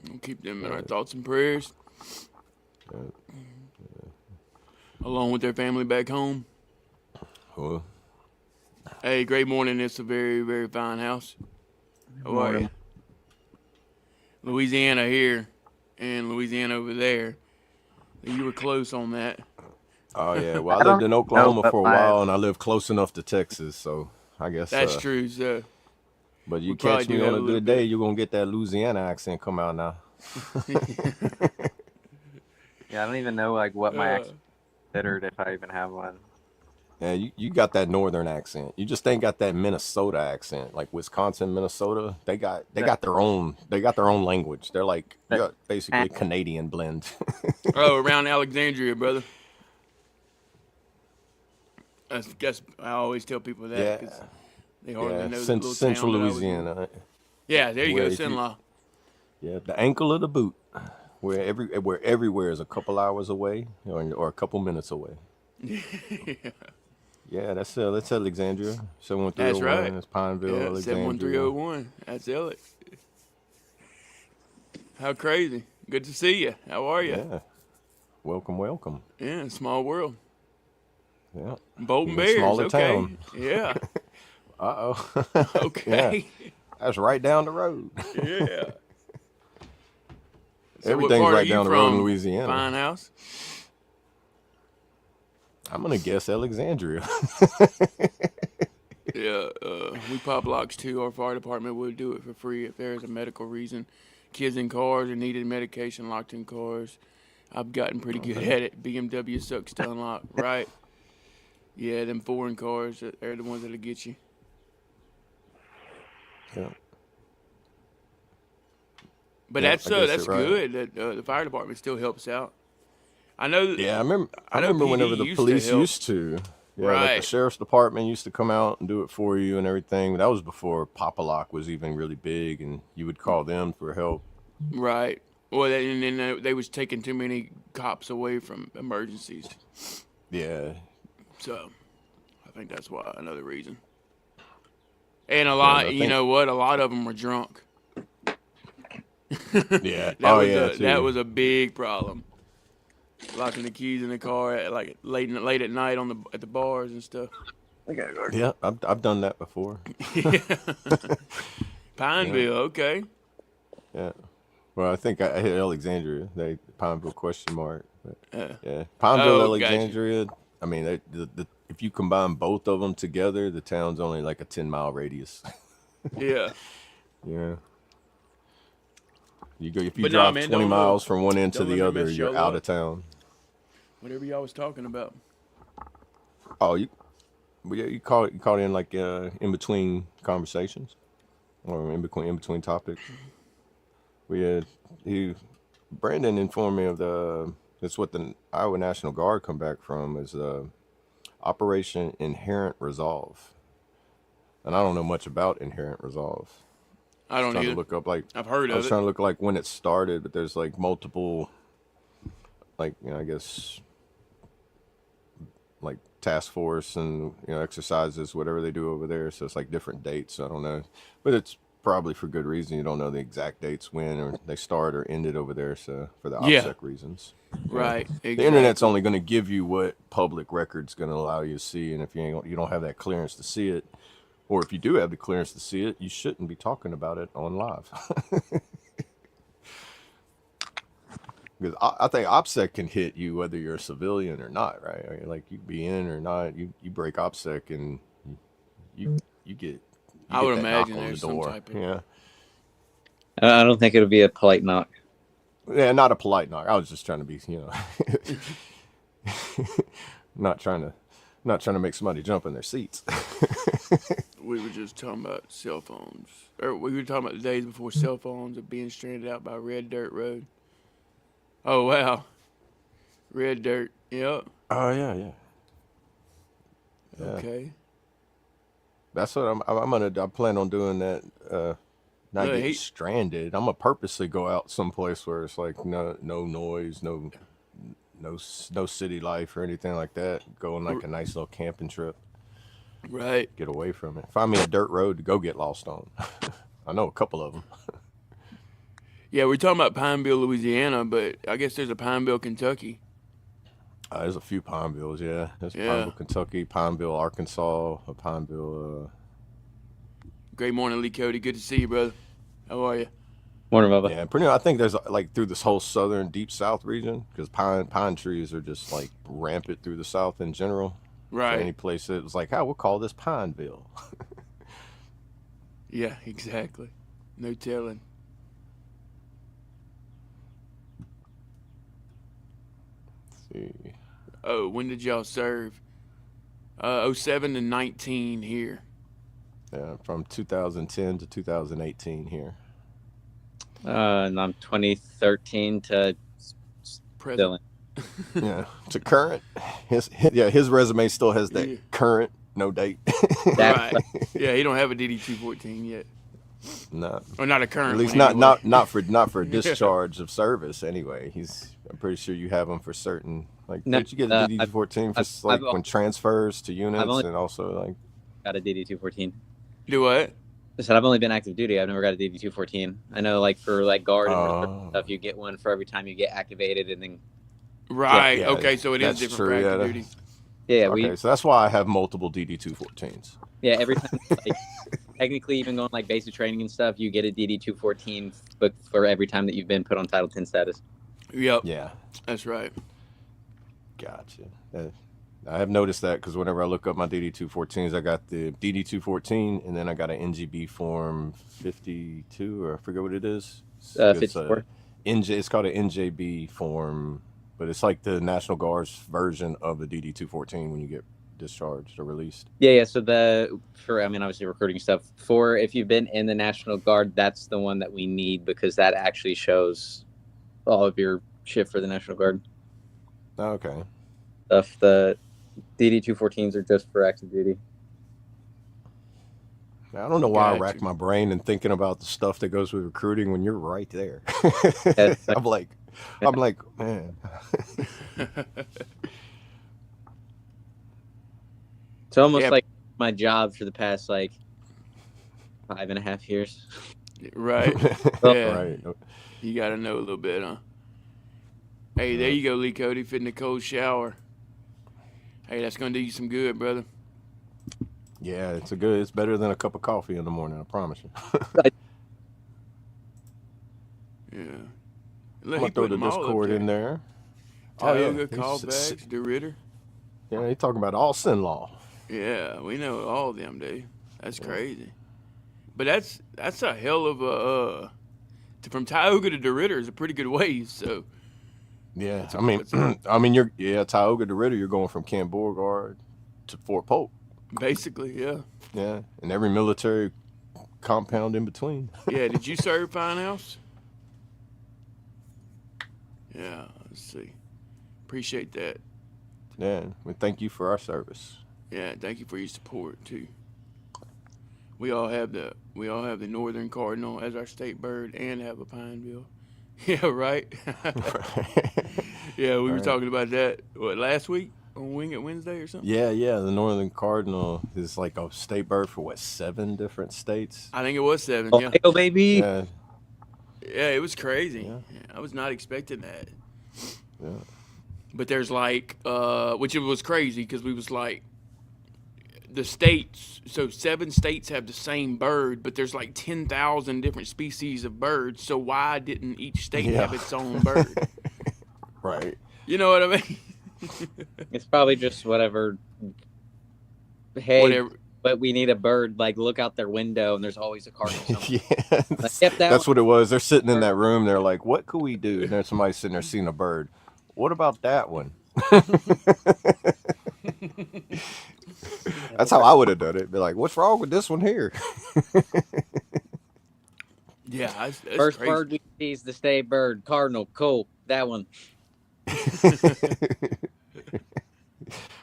We'll keep them in our thoughts and prayers. Along with their family back home. Well, hey, great morning. It's a very, very fine house. How are you? Louisiana here and Louisiana over there. You were close on that. Oh, yeah. Well, I lived in Oklahoma for a while, and I lived close enough to Texas, so I guess that's true. So, but you catch me on a good day, you're going to get that Louisiana accent come out now. Yeah, I don't even know what my accent is considered if I even have one. Yeah, you got that northern accent. You just ain't got that Minnesota accent. Like Wisconsin, Minnesota, they got their own language. They're you're basically Canadian blend. Oh, around Alexandria, brother. That's I always tell people that because they hardly know the little Central town Louisiana. Yeah, there you go, Sinlaw. Yeah, the ankle of the boot, where everywhere is a couple hours away or a couple minutes away. Yeah, that's Alexandria. 71301. That's right. That's Pineville, Yeah, Alexandria. 71301. That's it. How crazy. Good to see you. How are you? Yeah. Welcome. Yeah, small world. Yeah. Bolton Even Bears. smaller Okay. town. Yeah. Uh-oh. Okay. Yeah. That's right down the road. Yeah. So Everything's what part right are you down the road in from? Louisiana. Fine house. I'm gonna guess Alexandria. Yeah, we pop locks too. Our fire department would do it for free if there is a medical reason. Kids in cars or needed medication locked in cars. I've gotten pretty good at it. BMW sucks to unlock, right? Yeah, them foreign cars are the ones that'll get you. Yeah. But Yeah, that's I guess that's you're right. good that the fire department still helps out. I know. Yeah, I remember. I know remember PD whenever the used to police help. used to. Yeah, like the Right. sheriff's department used to come out and do it for you and everything. But that was before Pop-A-Lock was even really big, and you would call them for help. Right. Well, and then they was taking too many cops away from emergencies. Yeah, So, I think that's why another reason. And a I lot, you think- know what? A lot of them were drunk. yeah. That too. was a big problem. Locking the keys in the car at like late at night at the bars and stuff. Yeah, I've done that before. Pineville, okay. Yeah. Well, I think I hit Alexandria. Pineville question mark. But, yeah, Pineville, Oh, gotcha. Alexandria. I mean, if you combine both of them together, the town's only like a 10-mile radius. Yeah. Yeah. If you But no, drive man, 20 don't miles from one end to don't let the me other, mess you're y'all out up. of town. Whatever y'all was talking about. Oh, you caught in like in between conversations, or in between topics. Brandon informed me of that's what the Iowa National Guard come back from is Operation Inherent Resolve, and I don't know much about Inherent Resolve. I don't Trying either. to look up like I've heard I of was it. trying to look like when it started, but there's like multiple, like I guess, like task force and exercises, whatever they do over there. So it's like different dates. I don't know, but it's probably for good reason. You don't know the exact dates when or they start or ended over there. So for the Yeah. OPSEC reasons, Right. Exactly. the internet's only going to give you what public record's going to allow you to see, and if you don't have that clearance to see it. Or if you do have the clearance to see it, you shouldn't be talking about it on live. Because I think OPSEC can hit you whether you're a civilian or not, right? I mean, like you be in or not, you break OPSEC and you get. I would that knock imagine on the there's some door. type of- Yeah, I don't think it'll be a polite knock. yeah, not a polite knock. I was just trying to be, not trying to make somebody jump in their seats. We were just talking about cell phones. Or we were talking about the days before cell phones of being stranded out by Red Dirt Road. Oh, wow. Red Dirt. Yep. Oh yeah. Okay. That's what I plan on doing that. Not No, getting stranded. I'm gonna purposely go out someplace where it's like no noise, no city life or anything like that. Go on like a nice little camping trip. Right. Get away from it. Find me a dirt road to go get lost on. I know a couple of them. Yeah, we're talking about Pineville, Louisiana, but I guess there's a Pineville, Kentucky. There's a few Pinevilles, yeah. There's Yeah. Pineville, Kentucky, Pineville, Arkansas, a Pineville. Great morning, Lee Cody. Good to see you, brother. How are you? Morning, Bubba. Yeah, pretty. I think there's like through this whole southern deep south region because pine trees are just like rampant through the south in general. So Right. any place that was like, we'll call this Pineville. Yeah, exactly. No telling. See. Oh, when did y'all serve? 07 to 19 here. Yeah, from 2010 to 2018 here. And I'm 2013 to Present. Dylan. Yeah, to current. His resume still has that Yeah. current, no date. Right. Yeah, he don't have a DD-214 yet. No, Or not a current at least one not anyway. not for discharge of service. Anyway, I'm pretty sure you have them for certain. Like, No, did you get a DD-14 for I've- like I've- when transfers to units only- and also like? Got a DD-214. Do what? I said I've only been active duty. I've never got a DD 214. I know, like for like guard and reserve Oh. stuff, you get one for every time you get activated, and then Right. Yeah, Okay. So it is that's different true, for active yeah. duty. yeah, Okay, so that's why I have multiple DD214s. yeah, every time, like technically even going like basic training and stuff, you get a DD 214, but for every time that you've been put on Title 10 status. Yep. Yeah, That's right. gotcha. I have noticed that because whenever I look up my DD214s, I got the DD214, and then I got an NGB form 52, or I forget what it is. It's 54. It's called an NJB form, but it's like the National Guard's version of the DD214 when you get discharged or released. Yeah. So obviously recruiting stuff for if you've been in the National Guard, that's the one that we need because that actually shows all of your shit for the National Guard. Okay. Stuff. The DD 214s are just for active duty. I don't know why I Gotcha. rack my brain and thinking about the stuff that goes with recruiting when you're right there. Yes. I'm like, man. It's almost Yeah. like my job for the past like 5.5 years. Right. Yeah. Right. You got to know a little bit, huh? Hey, there you go, Lee Cody, fitting a cold shower. Hey, that's going to do you some good, brother. Yeah, it's better than a cup of coffee in the morning, I promise you. Yeah. I'm Look, gonna he throw put the them all up Discord there. in there. Tioga, He's- callbacks, DeRitter. Yeah, he's talking about all sin law. Yeah, we know all of them, dude. That's crazy. But that's a hell of a from Tioga to DeRitter is a pretty good ways. So Yeah, a- I mean, that's a- Tioga to Ritter, you're going from Camp Beauregard to Fort Polk. basically, yeah. Yeah, and every military compound in between. Yeah, did you serve Finehouse? Yeah, let's see. Appreciate that. Yeah, we thank you for our service. Yeah, thank you for your support too. We all have the northern cardinal as our state bird and have a Pineville. Yeah, right. Yeah, we were Right. talking about that last week on Wing It Wednesday or something. Yeah, the Northern Cardinal is like a state bird for 7 different states? I think it was 7. Yeah, Ohio, baby. Yeah, yeah, it was crazy. Yeah. I was not expecting that. yeah. But there's like, which it was crazy because we was like, the states, so 7 states have the same bird, but there's like 10,000 different species of birds. So why didn't each state Yeah. have its own bird? Right. You know what I mean? It's probably just whatever. Hey, Whatever. but we need a bird. Like, look out their window, and there's always a cardinal. somewhere. Yeah, that's, yep, that that's what it was. They're sitting in that room. They're like, what could we do? And there's somebody sitting there seeing a bird. What about that one? That's how I would have done it. Be like, what's wrong with this one here? Yeah, that's First crazy. bird we see is the state bird, cardinal. Cool, that one.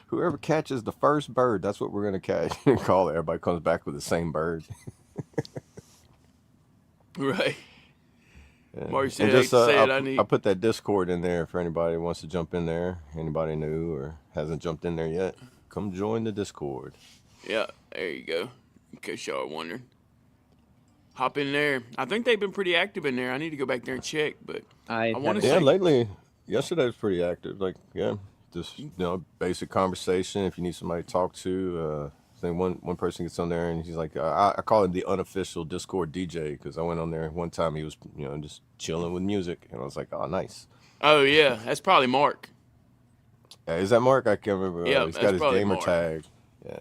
Whoever catches the first bird, that's what we're going to catch. Call it. Everybody comes back with the same bird. Right. Yeah. Mark And said, just, I I put that Discord in there for anybody who wants to jump in there. Anybody new or hasn't jumped in there yet, come join the Discord. Yeah, there you go. In case y'all are wondering. Hop in there. I think they've been pretty active in there. I need to go back there and check, but I wanna haven't- Yeah, Say- lately, yesterday was pretty active. Like, yeah, just basic conversation. If you need somebody to talk to, I think one person gets on there and he's like, I call him the unofficial Discord DJ because I went on there one time. He was, just chilling with music, and I was like, oh, nice. oh yeah, that's probably Mark. Is that Mark? I can't remember. Yeah, He's that's got his probably gamer Mark. tag. Yeah.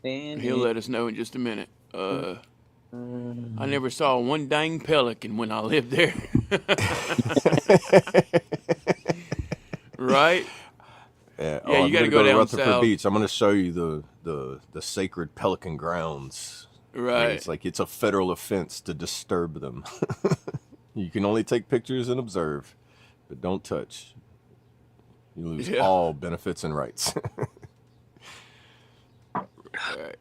And He'll let us know in just a minute. I never saw one dang pelican when I lived there. Right? Yeah, Yeah, you I'm gotta gonna go down Rutherford south. Beach. I'm gonna show you the sacred pelican grounds. Right. It's like it's a federal offense to disturb them. You can only take pictures and observe, but don't touch. You lose Yeah. all benefits and rights. Right.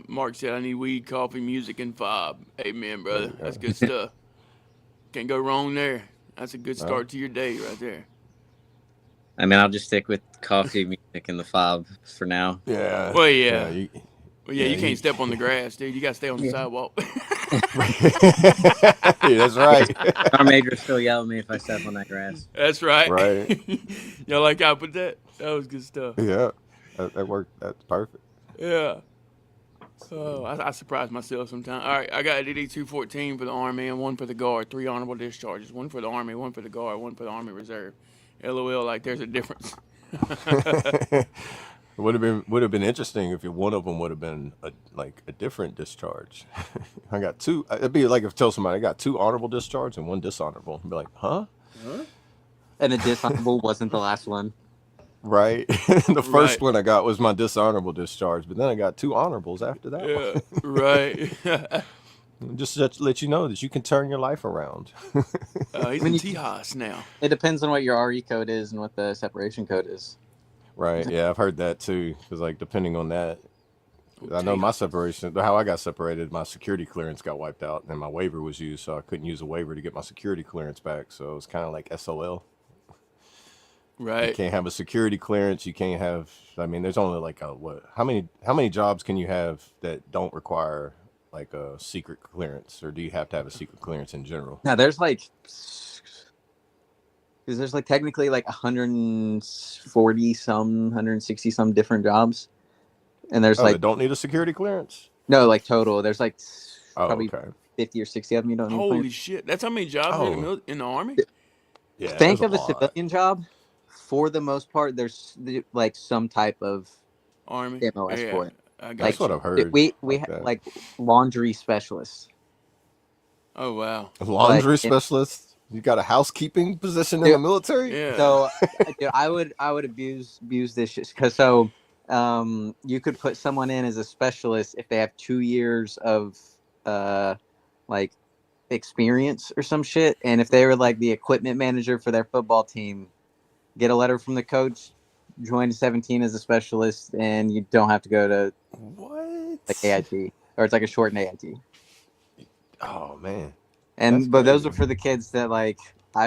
Mark said, I need weed, coffee, music, and F.O.B. Amen, brother. That's good stuff. Can't go wrong there. That's a good start to your day right there. I mean, I'll just stick with coffee, music, and the F.O.B for now. Yeah. Well, yeah. You Well, yeah, you can't step on the grass, dude. You got to stay on the sidewalk. Yeah, that's right. Our major still yell at me if I step on that grass. That's right. Right. Y'all like how I put that? That was good stuff. Yeah, that worked. That's perfect. Yeah. Oh, I surprise myself sometimes. All right, I got a DD 214 for the Army and one for the Guard. 3 honorable discharges. One for the Army, one for the Guard, one for the Army Reserve. LOL, like there's a difference. Would have been interesting if one of them would have been a different discharge. I got two. It'd be like if I tell somebody I got 2 honorable discharge and 1 dishonorable. I'd be like, huh? And the dishonorable wasn't the last one. Right. The first Right. one I got was my dishonorable discharge, but then I got 2 honorables after that. Yeah, right. Just to let you know that you can turn your life around. He's in Tejas now. It depends on what your RE code is and what the separation code is. Right. Yeah, I've heard that too. Because like depending on that, I know my separation, how I got separated, my security clearance got wiped out, and my waiver was used, so I couldn't use a waiver to get my security clearance back. So it was kind of like SOL. You Right. can't have a security clearance. You can't have. I mean, there's only like How many jobs can you have that don't require like a secret clearance, or do you have to have a secret clearance in general? Now there's because there's technically 140 some, 160 some different jobs, and there's That don't need a security clearance. no total. There's probably Okay. 50 or 60 of them you don't need. Holy shit. That's how many jobs are in the Army? Yeah. Think there's of a lot. civilian job. For the most part, there's some type of Army. MOS Yeah, for it. I got That's you. what I've heard. We like have that. laundry specialists. Oh, wow. Laundry Like, specialist. You got a housekeeping position in the military? Yeah. So dude, I would abuse this shit because you could put someone in as a specialist if they have 2 years of experience or some shit, and if they were the equipment manager for their football team, get a letter from the coach, join 17 as a specialist, and you don't have to go to What? AIT, or it's a shortened AIT. Oh man. And That's but those crazy. are for the kids that I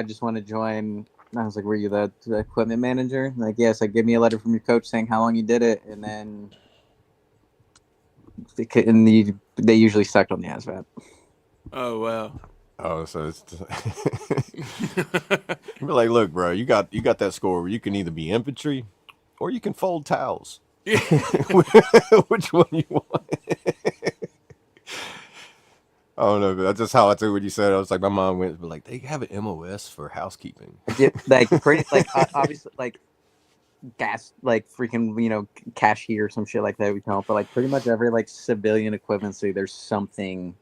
just want to join. And I was like, "Were you the equipment manager?" Yes. Give me a letter from your coach saying how long you did it, and then they usually sucked on the ASVAB. Oh, wow. Oh, so it's be like, look, bro, you got that score where you can either be infantry or you can fold towels. Which one you want? I don't know. That's just how I took what you said. I was like, my mom went, but they have an MOS for housekeeping. Pretty obviously gas freaking cashier or some shit like that we call it, but pretty much every civilian equivalency there's something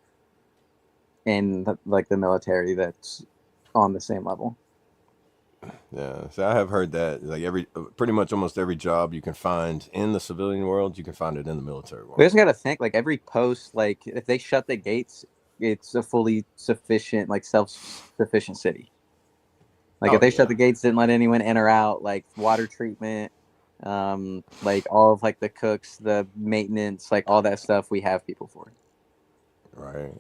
in the military that's on the same level. Yeah, so I have heard that pretty much almost every job you can find in the civilian world, you can find it in the military world. We also got to think every post, if they shut the gates, it's a fully sufficient self-sufficient city. If they shut the gates, didn't let anyone in or out, water treatment, all of the cooks, the maintenance, all that stuff, we have people for. Right.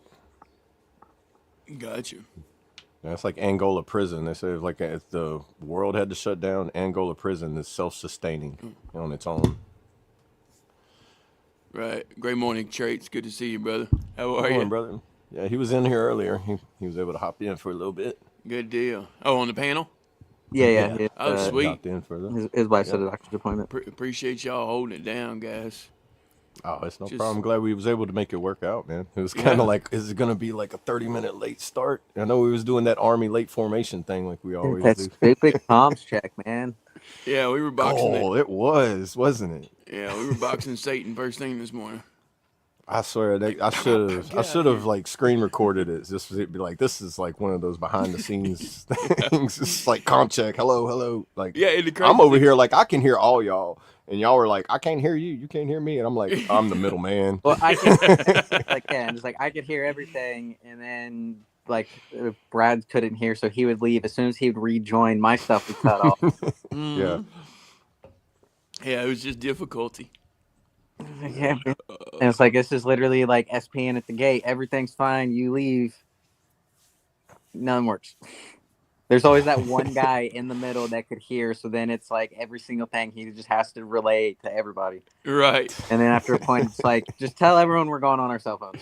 Gotcha. Yeah, it's like Angola prison. They say if the world had to shut down, Angola prison is self-sustaining on its own. Right. Great morning, Traits. Good to see you, brother. How are Good morning, you? brother. Yeah, he was in here earlier. He was able to hop in for a little bit. Good deal. Oh, on the panel? Yeah. Oh, He sweet. hopped in for the. His wife's at a doctor's appointment. Appreciate y'all holding it down, guys. Oh, it's no Just- problem. I'm glad we was able to make it work out, man. It was kind of is it going to be a 30-minute late start? I know we was doing that Army late formation thing like we always That's do. stupid comms check, man. Yeah, we were boxing it. Oh, it was, wasn't it? Yeah, we were boxing Satan first thing this morning. I swear, I should have screen recorded it. Just to be this is one of those behind the scenes things. It's comp check. Hello. Yeah, and the crazy I'm over thing- here I can hear all y'all, and y'all were I can't hear you. You can't hear me, and I'm I'm the middleman. Well, I can I could hear everything, and then Brad couldn't hear, so he would leave. As soon as he would rejoin, my stuff would cut off. Yeah. Yeah, it was just difficulty. Yeah, and it's this is literally SPN at the gate. Everything's fine. You leave. Nothing works. There's always that one guy in the middle that could hear. So then it's like every single thing he just has to relay to everybody. Right. And then after a point, it's like, just tell everyone we're going on our cell phones.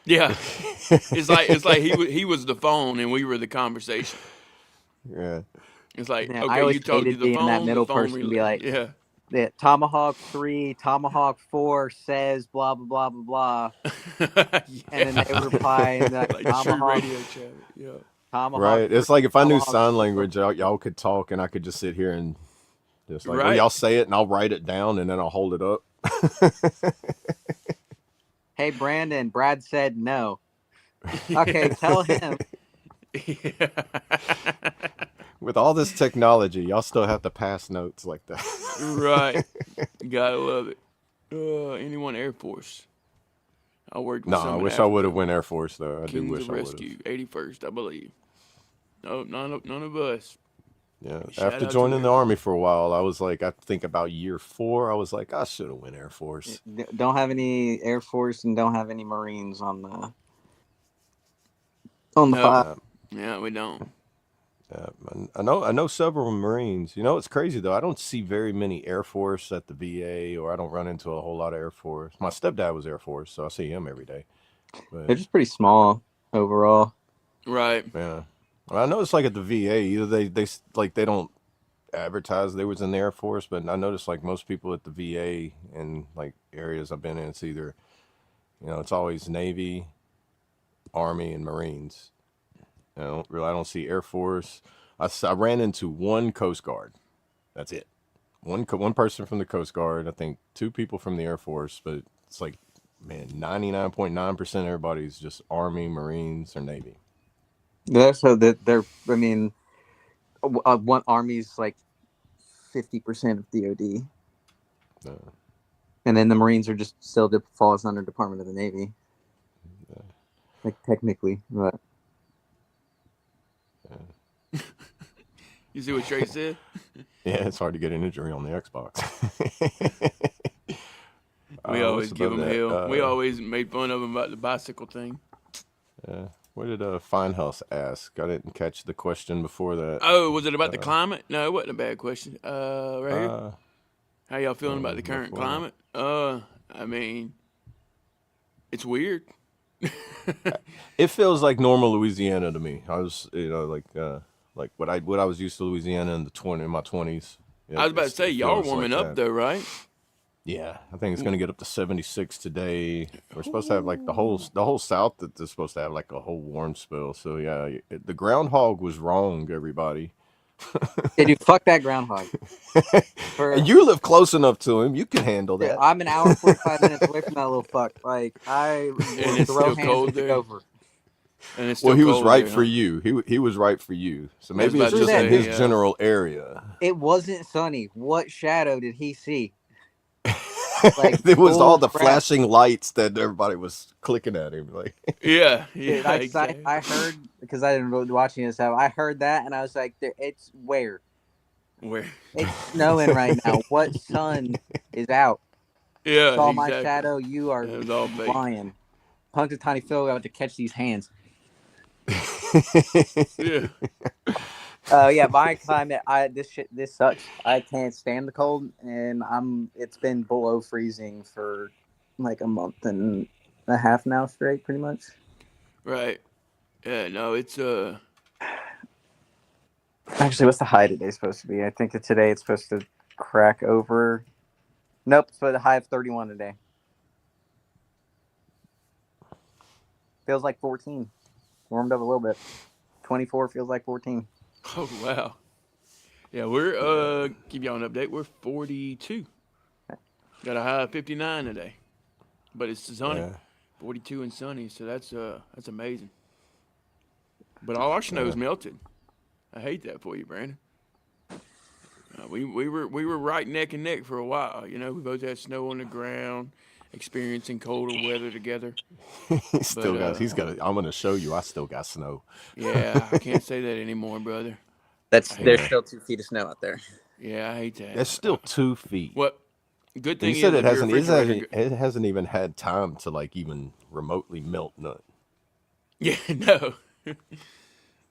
Yeah. It's like he was the phone and we were the conversation. Yeah. It's like, Yeah, I okay, always you talk to hated the being that phone, middle the phone person to be relay. like, Yeah. yeah, Tomahawk 3, Tomahawk 4 says blah, blah, blah, blah, blah. And then they would reply and like, like true Tomahawk, radio chat. Yeah. Tomahawk Right. 3, It's like if I knew Tomahawk sign 4. language, y'all could talk, and I could just sit here and just like, well, Right. y'all say it, and I'll write it down, and then I'll hold it up. Hey, Brandon, Brad said no. Okay, tell him. Yeah. With all this technology, y'all still have to pass notes like that. Right. Gotta love it. Anyone Air Force. I worked with No, some I in wish I would have Africa. went Air Force though. I do Kings wish of I would Rescue, have. 81st, I believe. No, none of us. Yeah. Shout After out to joining the them. Army for a while, I was like, I think about year 4, I was like, I should have went Air Force. Don't have any Air Force and don't have any Marines on the No. file. Yeah, we don't. I know several Marines. You know, it's crazy though. I don't see very many Air Force at the VA, or I don't run into a whole lot of Air Force. My stepdad was Air Force, so I see him every day. They're But just pretty small overall. Right. yeah, well, I noticed like at the VA, either they don't advertise they was in the Air Force, but I noticed like most people at the VA in like areas I've been in, it's either, it's always Navy, Army, and Marines. I don't see Air Force. I ran into one Coast Guard. That's it. One person from the Coast Guard. I think 2 people from the Air Force, but it's like, man, 99.9% of everybody's just Army, Marines, or Navy. Yeah, so that they're. I mean, one Army's like 50% of DoD, and then the Marines are just still falls under Department of the Navy. Like technically, but You see what Trey said? Yeah, it's hard to get an injury on the Xbox. We always give them hell. We Uh, always made fun of them about the bicycle thing. what did Finehouse ask? I didn't catch the question before that. Oh, was it about the climate? No, it wasn't a bad question. Right here. Uh, How y'all feeling about the current before that. climate? I mean, it's weird. It feels like normal Louisiana to me. I was, like what I was used to Louisiana in my 20s. I was about to say, y'all are warming up though, right? Yeah, I think it's gonna get up to 76 today. We're supposed to have like the whole South that is supposed to have like a whole warm spell. So yeah, the groundhog was wrong, everybody. yeah, dude, fuck that groundhog. And you live close enough to him, you can handle that. I'm an hour 45 minutes away from that little fuck. Like I And will it's throw still hands cold with the there. gopher. And it's still Well, he was cold right there, for huh? you. He was right for you. So maybe about it's to just in say, his yeah. general area. It wasn't sunny. What shadow did he see? Like, It was all the crap. flashing lights that everybody was clicking at him. Like, Yeah, Dude, yeah, exactly. I heard, because I didn't really watching this, I heard that and I was like, it's where? Where? It's snowing right now. What sun is out? Yeah, Saw exactly. my shadow. You are It was all fake. lying. Punk and Tiny Phil got to catch these hands. Yeah. Yeah, my climate, this sucks. I can't stand the cold, and it's been below freezing for like a month and a half now straight, pretty much. Right. Yeah, no, it's Actually, what's the high today supposed to be? I think that today it's supposed to crack over. Nope, it's for the high of 31 today. Feels like 14. Warmed up a little bit. 24 feels like 14. oh wow. Yeah, we're give y'all an update. We're 42. Got a high of 59 today. But it's sunny. yeah. 42 and sunny, so that's amazing. But all our snow's melted. I hate that for you, Brandon. We were right neck and neck for a while. We both had snow on the ground, experiencing colder weather together. He's got. I'm gonna show you. I still got snow. Yeah, I can't say that anymore, brother. There's still 2 feet of snow out there. Yeah, I hate that. That's still 2 feet. What? Good thing You said is it if your hasn't. refrigerator- It hasn't even had time to like even remotely melt none. Yeah, no.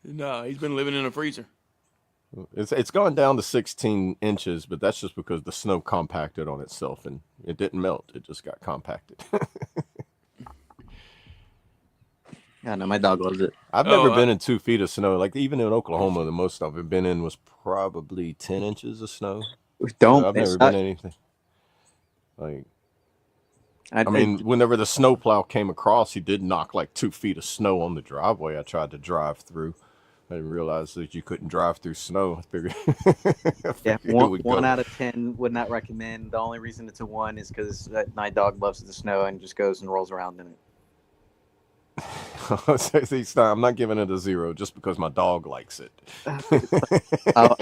No, he's been living in a freezer. It's gone down to 16 inches, but that's just because the snow compacted on itself and it didn't melt. It just got compacted. Yeah, no, my dog loves it. I've Oh, never been in 2 feet of snow. Like even in Oklahoma, the most I've been in was probably 10 inches of snow. So Don't. I've It's never not, been anything. Like, I I mean, whenever the snowplow came across, he did knock like 2 feet of snow on the driveway I tried to drive through. I didn't realize that you couldn't drive through snow. I figured, I yeah, figured it would one go. out of 10 would not recommend. The only reason it's a 1 is because my dog loves the snow and just goes and rolls around in it. See, I'm not giving it a 0 just because my dog likes it. I'll,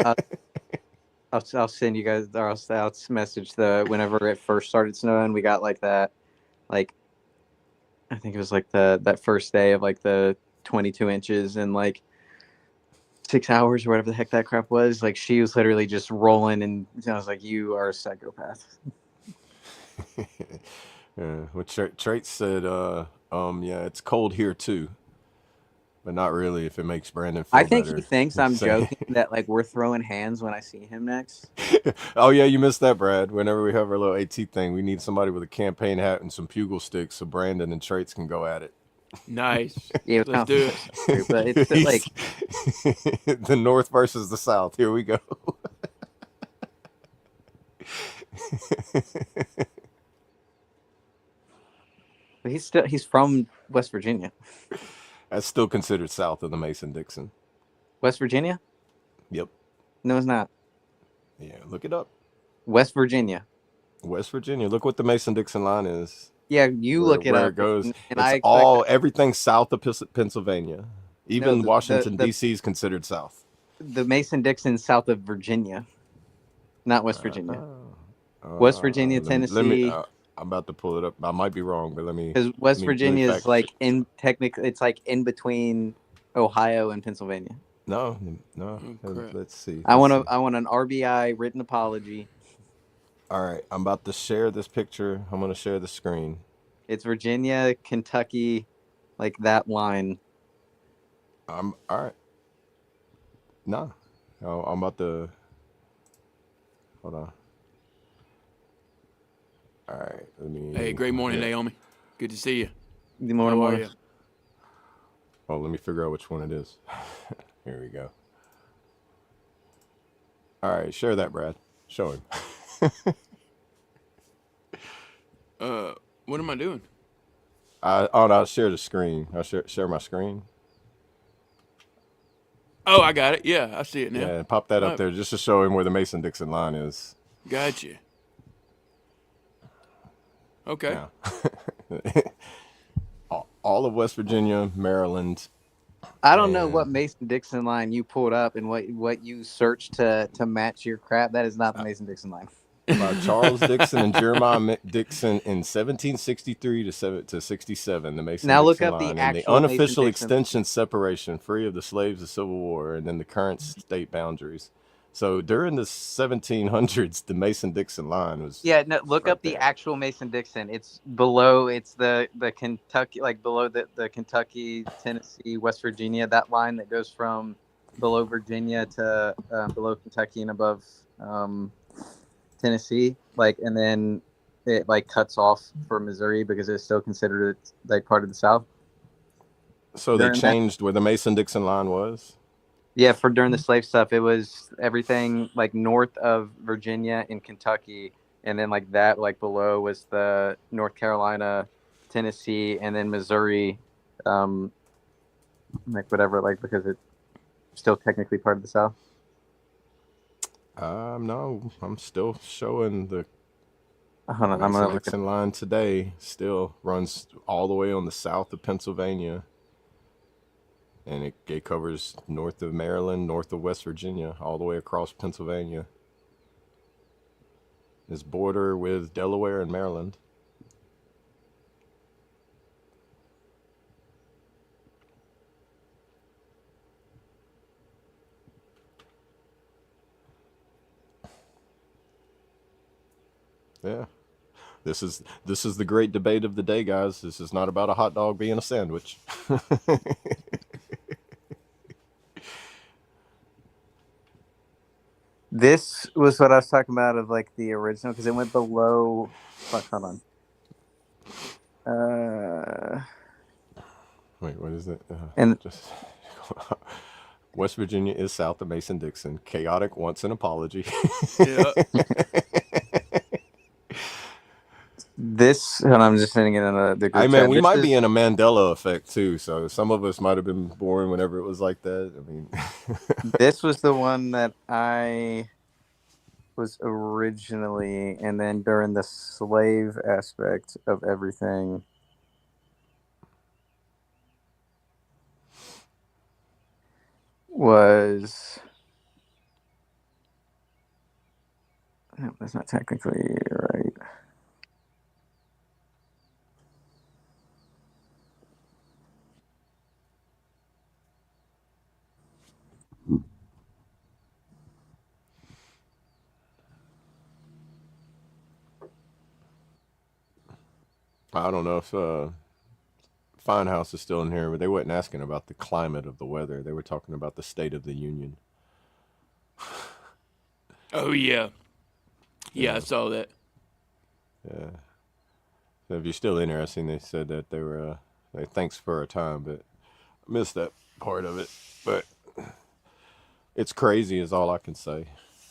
I'll send you guys, or I'll message whenever it first started snowing. We got like that, like I think it was like that first day of like the 22 inches in like 6 hours or whatever the heck that crap was. Like she was literally just rolling, and I was like, "You are a psychopath." Yeah, well, Traits said, yeah, it's cold here too, but not really. If it makes Brandon feel I think better, he thinks I'm saying- joking that like we're throwing hands when I see him next. Oh yeah, you missed that, Brad. Whenever we have our little AT thing, we need somebody with a campaign hat and some bugle sticks so Brandon and Traits can go at it. nice. Yeah, Let's do it. it. But it's still, like the North versus the South. Here we go. he's from West Virginia. That's still considered south of the Mason-Dixon. West Virginia? Yep. No, it's not. Yeah, look it up. West Virginia. West Virginia. Look what the Mason-Dixon line is. Yeah, you look it where up. it goes. And It's I expect all everything south of Pennsylvania. Even the- Washington the- D.C. is considered south. the Mason-Dixon south of Virginia, not West Virginia. West Virginia, Tennessee. Let me, I'm about to pull it up. I might be wrong, but let me. Because West let me Virginia is fact like check. it's like in between Ohio and Pennsylvania. No. Oh, crap. Let's see. I Let's want see. an RBI written apology. All right, I'm about to share this picture. I'm going to share the screen. It's Virginia, Kentucky, like that line. All right. No, I'm about to. Hold on. All right, let me. Hey, great morning, yeah. Naomi. Good to see you. The morning, How are morning. you? Oh, let me figure out which one it is. Here we go. All right, share that, Brad. Show him. What am I doing? I'll share the screen. I'll share my screen. Oh, I got it. Yeah, I see it now. Yeah, pop that Oh. up there just to show him where the Mason-Dixon line is. Gotcha. Okay. Yeah. All of West Virginia, Maryland. I don't know And- what Mason-Dixon line you pulled up and what you searched to match your crap. That is not the Mason-Dixon line. By Charles Dixon and Jeremiah Dixon in 1763 to 67, the Mason-Dixon Now look up the line, and the actual unofficial Mason-Dixon. extension separation, free of the slaves of Civil War, and then the current state boundaries. So during the 1700s, the Mason-Dixon line was Yeah, no, look right up the there. actual Mason-Dixon. It's below. It's the Kentucky, like below the Kentucky, Tennessee, West Virginia. That line that goes from below Virginia to below Kentucky and above Tennessee. Like, and then it like cuts off for Missouri because it's still considered like part of the South. So they during that- changed where the Mason-Dixon line was. Yeah, for during the slave stuff, it was everything like north of Virginia and Kentucky, and then like that, like below was the North Carolina, Tennessee, and then Missouri, like whatever, like because it's still technically part of the South. No, I'm still showing the Hold on, I'm gonna look at, Mason-Dixon line today. Still runs all the way on the south of Pennsylvania. And it covers north of Maryland, north of West Virginia, all the way across Pennsylvania. It's border with Delaware and Maryland. Yeah. This is the great debate of the day, guys. This is not about a hot dog being a sandwich. This was what I was talking about of like the original because it went below. Fuck, hold on. Wait, what is it? And Just West Virginia is south of Mason-Dixon. Chaotic wants an apology. Yeah. this, and I'm just sending it in the I group mean, chat. we This might is be in a Mandela effect too. So some of us might have been born whenever it was like that. I mean, this was the one that I was originally, and then during the slave aspect of everything. Was no, that's not technically right. I don't know if Fine House is still in here, but they weren't asking about the climate of the weather. They were talking about the State of the Union. Oh yeah. Yeah, I saw that. Yeah. So if you're still interested, they said that they were, like, thanks for our time, but I missed that part of it. But it's crazy is all I can say.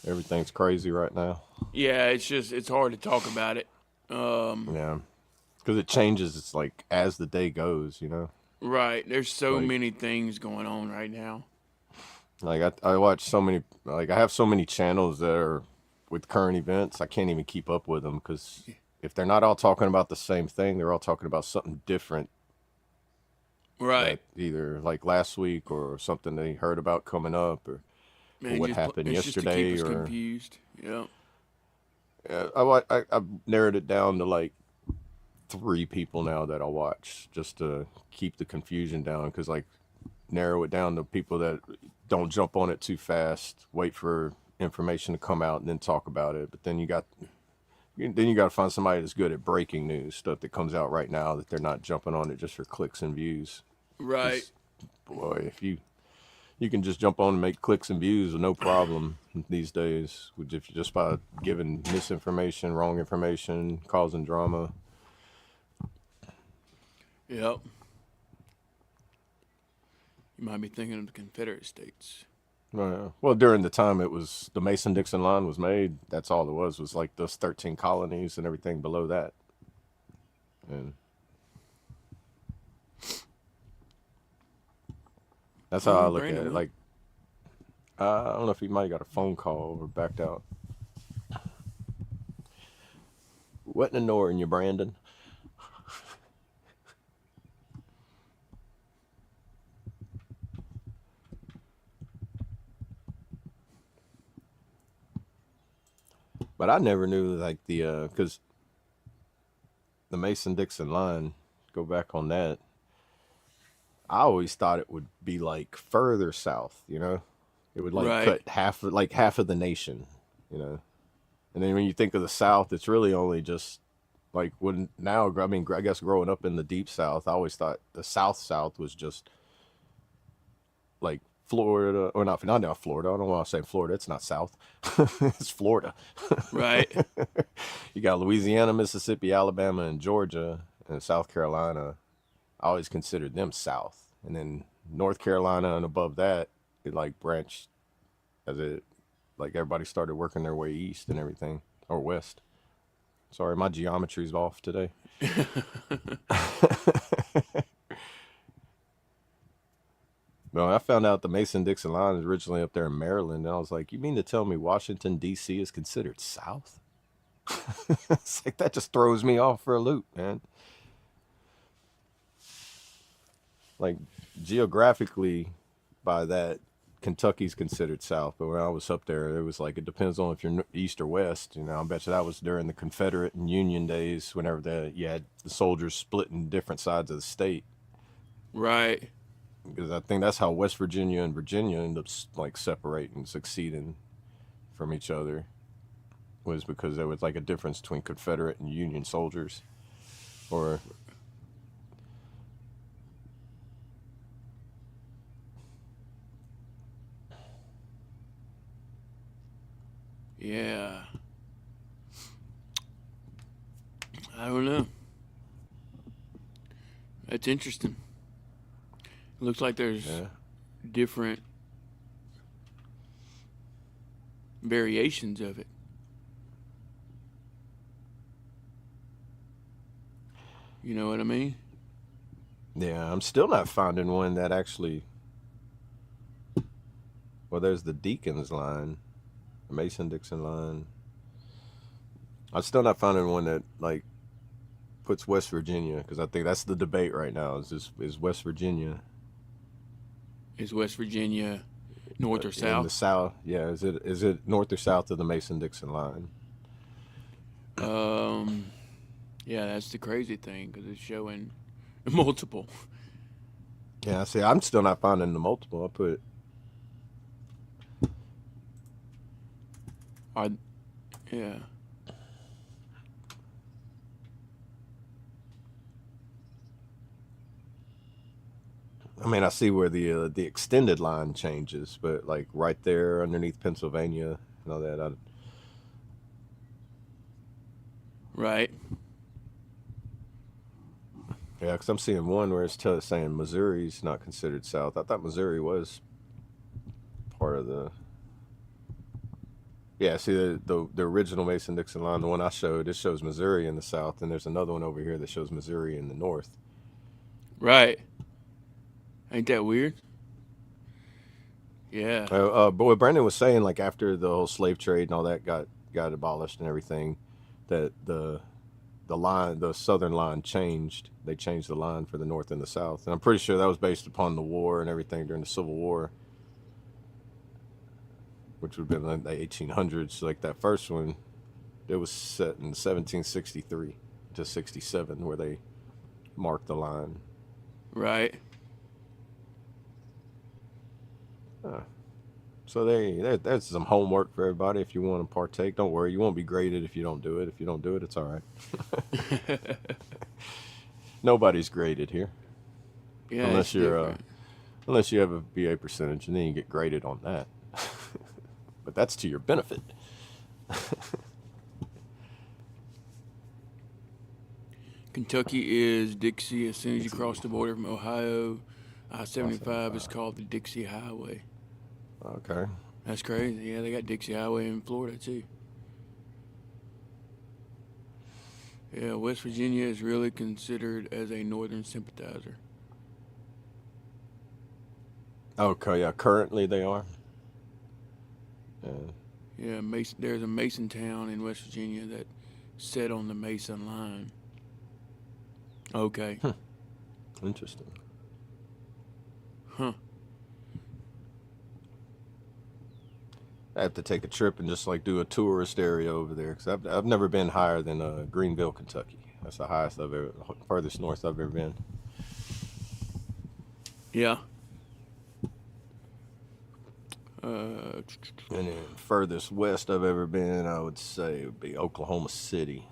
Everything's crazy right now. Yeah, it's hard to talk about it. Yeah. Because it changes, it's like, as the day goes, you know? Right. There's so Like, many things going on right now. like I watch so many, like, I have so many channels that are with current events, I can't even keep up with them because if they're not all talking about the same thing, they're all talking about something different Right. that either like last week or something they heard about coming up or Man, what happened it's just to keep yesterday us or confused. Yeah. I narrowed it down to like 3 people now that I watch just to keep the confusion down because like narrow it down to people that don't jump on it too fast, wait for information to come out and then talk about it. But then you got to find somebody that's good at breaking news stuff that comes out right now that they're not jumping on it just for clicks and views. Right. 'Cause, boy, if you can just jump on and make clicks and views with no problem these days, just by giving misinformation, wrong information, causing drama. Yep. You might be thinking of the Confederate States. Well, during the time it was the Mason-Dixon line was made, that's all it was like those 13 colonies and everything below that. And that's how I look at Brandon it. went. Like, I don't know if he might have got a phone call or backed out. What in the northern you, Brandon? But I never knew like because the Mason-Dixon line, go back on that. I always thought it would be like further south, you know. It would like Right. cut half of the nation, you know. And then when you think of the South, it's really only just like when now. I mean, I guess growing up in the deep South, I always thought the South was just like Florida, or not Florida. I don't want to say Florida. It's not South. It's Florida. Right. You got Louisiana, Mississippi, Alabama, and Georgia, and South Carolina. I always considered them South, and then North Carolina and above that, it like branched as it like everybody started working their way east and everything or west. Sorry, my geometry's off today. Well, I found out the Mason-Dixon line is originally up there in Maryland, and I was like, you mean to tell me Washington, D.C. is considered South? It's like that just throws me off for a loop, man. Like, geographically, by that, Kentucky's considered South, but when I was up there, it was like, it depends on if you're east or west. You know, I bet you that was during the Confederate and Union days, whenever you had the soldiers splitting different sides of the state. Right. Because I think that's how West Virginia and Virginia end up like separating, succeeding from each other, was because there was like a difference between Confederate and Union soldiers, or Yeah. I don't know. That's interesting. It looks like there's Yeah. different variations of it. You know what I mean? Yeah, I'm still not finding one that actually. Well, there's the Deacons line, the Mason-Dixon line. I'm still not finding one that like puts West Virginia, because I think that's the debate right now. Is West Virginia Is West Virginia north or in the south? south? Yeah, is it north or south of the Mason-Dixon line? Um, yeah, that's the crazy thing because it's showing multiple. Yeah, see, I'm still not finding the multiple. I put Are yeah. I mean, I see where the extended line changes, but like right there underneath Pennsylvania and all that. Right. Yeah, because I'm seeing one where it's saying Missouri's not considered south. I thought Missouri was part of the. Yeah, see the original Mason-Dixon line, the one I showed, it shows Missouri in the south, and there's another one over here that shows Missouri in the north. Right. Ain't that weird? Yeah. But what Brandon was saying, like after the whole slave trade and all that got abolished and everything, that the southern line changed. They changed the line for the north and the south, and I'm pretty sure that was based upon the war and everything during the Civil War, which would have been in the 1800s. Like that first one, it was set in 1763 to 67, where they marked the line. Right. So there's some homework for everybody if you want to partake. Don't worry, you won't be graded if you don't do it. If you don't do it, it's all right. Nobody's graded here, Yeah. unless It's you're different. unless you have a BA percentage, and then you get graded on that. But that's to your benefit. Kentucky is Dixie. As soon as you cross the border from Ohio, I-75 is called the Dixie Highway. Okay. That's crazy. Yeah, they got Dixie Highway in Florida too. Yeah, West Virginia is really considered as a northern sympathizer. Okay, yeah, currently they are. Yeah. Yeah, Mason, there's a Mason town in West Virginia that set on the Mason line. Okay. Interesting. Huh. I have to take a trip and just like do a tourist area over there, because I've never been higher than Greenville, Kentucky. That's the highest farthest north I've ever been. Yeah. And then furthest west I've ever been, I would say, would be Oklahoma City.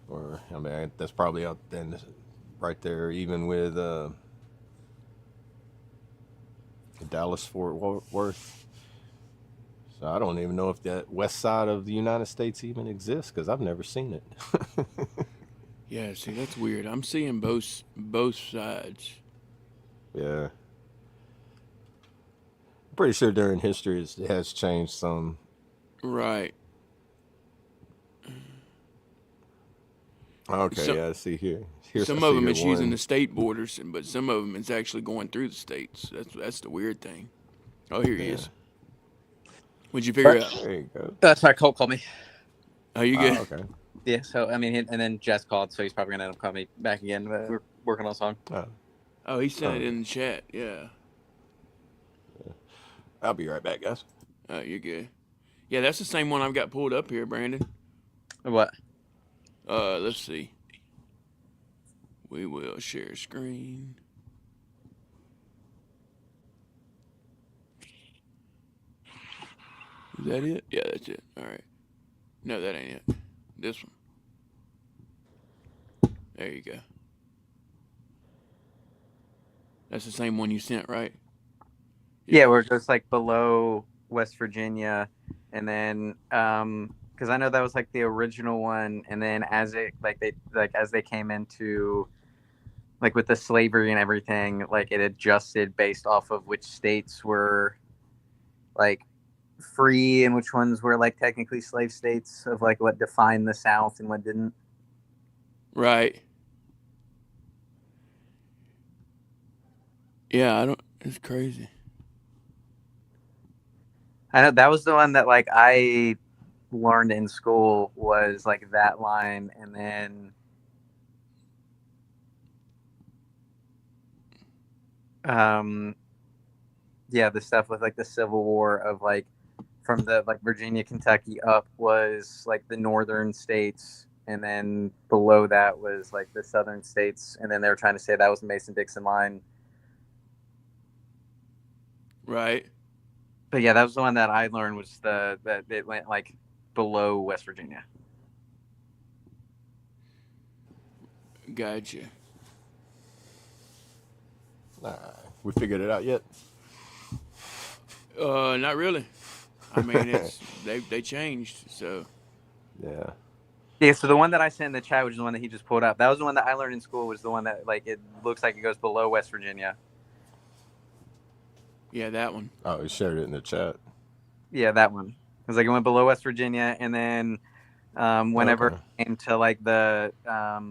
Or I mean, that's probably out then, right there, even with Dallas Fort Worth. So I don't even know if that west side of the United States even exists, because I've never seen it. Yeah, see, that's weird. I'm seeing both sides. Yeah. I'm pretty sure during history it has changed some. Right. Okay, yeah, I see here. Some of them it's using the state borders, but some of them it's actually going through the states. That's the weird thing. Oh, here he is. What'd you figure out? There you go. That's why Cole called me. Oh, you good? Okay. Yeah, so I mean, and then Jess called, so he's probably gonna end up calling me back again. But we're working on a song. Oh, he sent it in the chat. Yeah. I'll be right back, guys. Oh, you're good. Yeah, that's the same one I've got pulled up here, Brandon. What? Let's see. We will share screen. Is that it? Yeah, that's it. All right. No, that ain't it. This one. There you go. That's the same one you sent, right? Yeah, we're just like below West Virginia, and then because I know that was like the original one, and then as they came into like with the slavery and everything, like it adjusted based off of which states were like free and which ones were like technically slave states of like what defined the South and what didn't. Right. Yeah, I don't. It's crazy. I know that was the one that like I learned in school was like that line, and then yeah, the stuff with like the Civil War of like from the like Virginia, Kentucky up was like the northern states, and then below that was like the southern states, and then they were trying to say that was the Mason-Dixon line. Right. But yeah, that was the one that I learned was that it went like below West Virginia. Gotcha. We figured it out yet? Not really. I mean, it's they changed. So Yeah. Yeah, so the one that I sent in the chat, which is the one that he just pulled up, that was the one that I learned in school. Was the one that like it looks like it goes below West Virginia. yeah, that one. Oh, he shared it in the chat. Yeah, that one. It was like it went below West Virginia, and then whenever Okay. it came to like the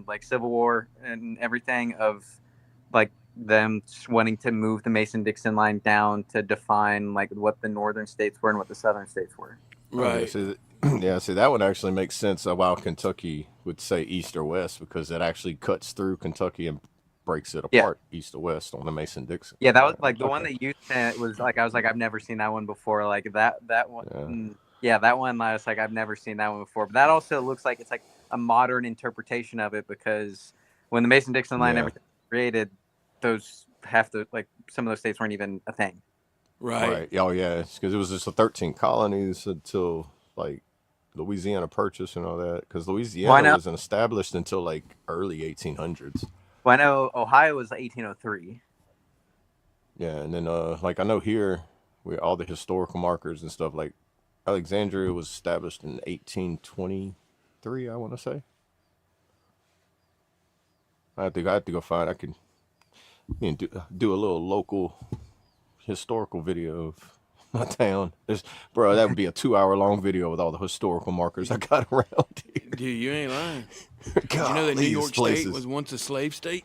like Civil War and everything of like them wanting to move the Mason-Dixon line down to define like what the northern states were and what the southern states were. Okay, Right. so yeah, see that one actually makes sense of why Kentucky would say east or west, because it actually cuts through Kentucky and breaks it Yeah. apart east or west on the Mason-Dixon. Yeah, that was like the Okay. one that you sent was like I was like I've never seen that one before. Like that one. Yeah, that one I was like I've never seen that one before. But that also looks like it's like a modern interpretation of it, because when the Mason-Dixon line Yeah. everything was created, those have to like some of those states weren't even a thing. Right. Oh yeah, because it was just the 13 colonies until like Louisiana Purchase and all that. Because Louisiana wasn't established until like early 1800s. Well, I know Ohio was 1803. Yeah, and then like I know here with all the historical markers and stuff, like Alexandria was established in 1823, I want to say. I have to go find. I can do a little local historical video of my town. Bro, that would be a 2-hour long video with all the historical markers I got around here. Dude, you ain't lying. God, Did you know that New these York places. State was once a slave state,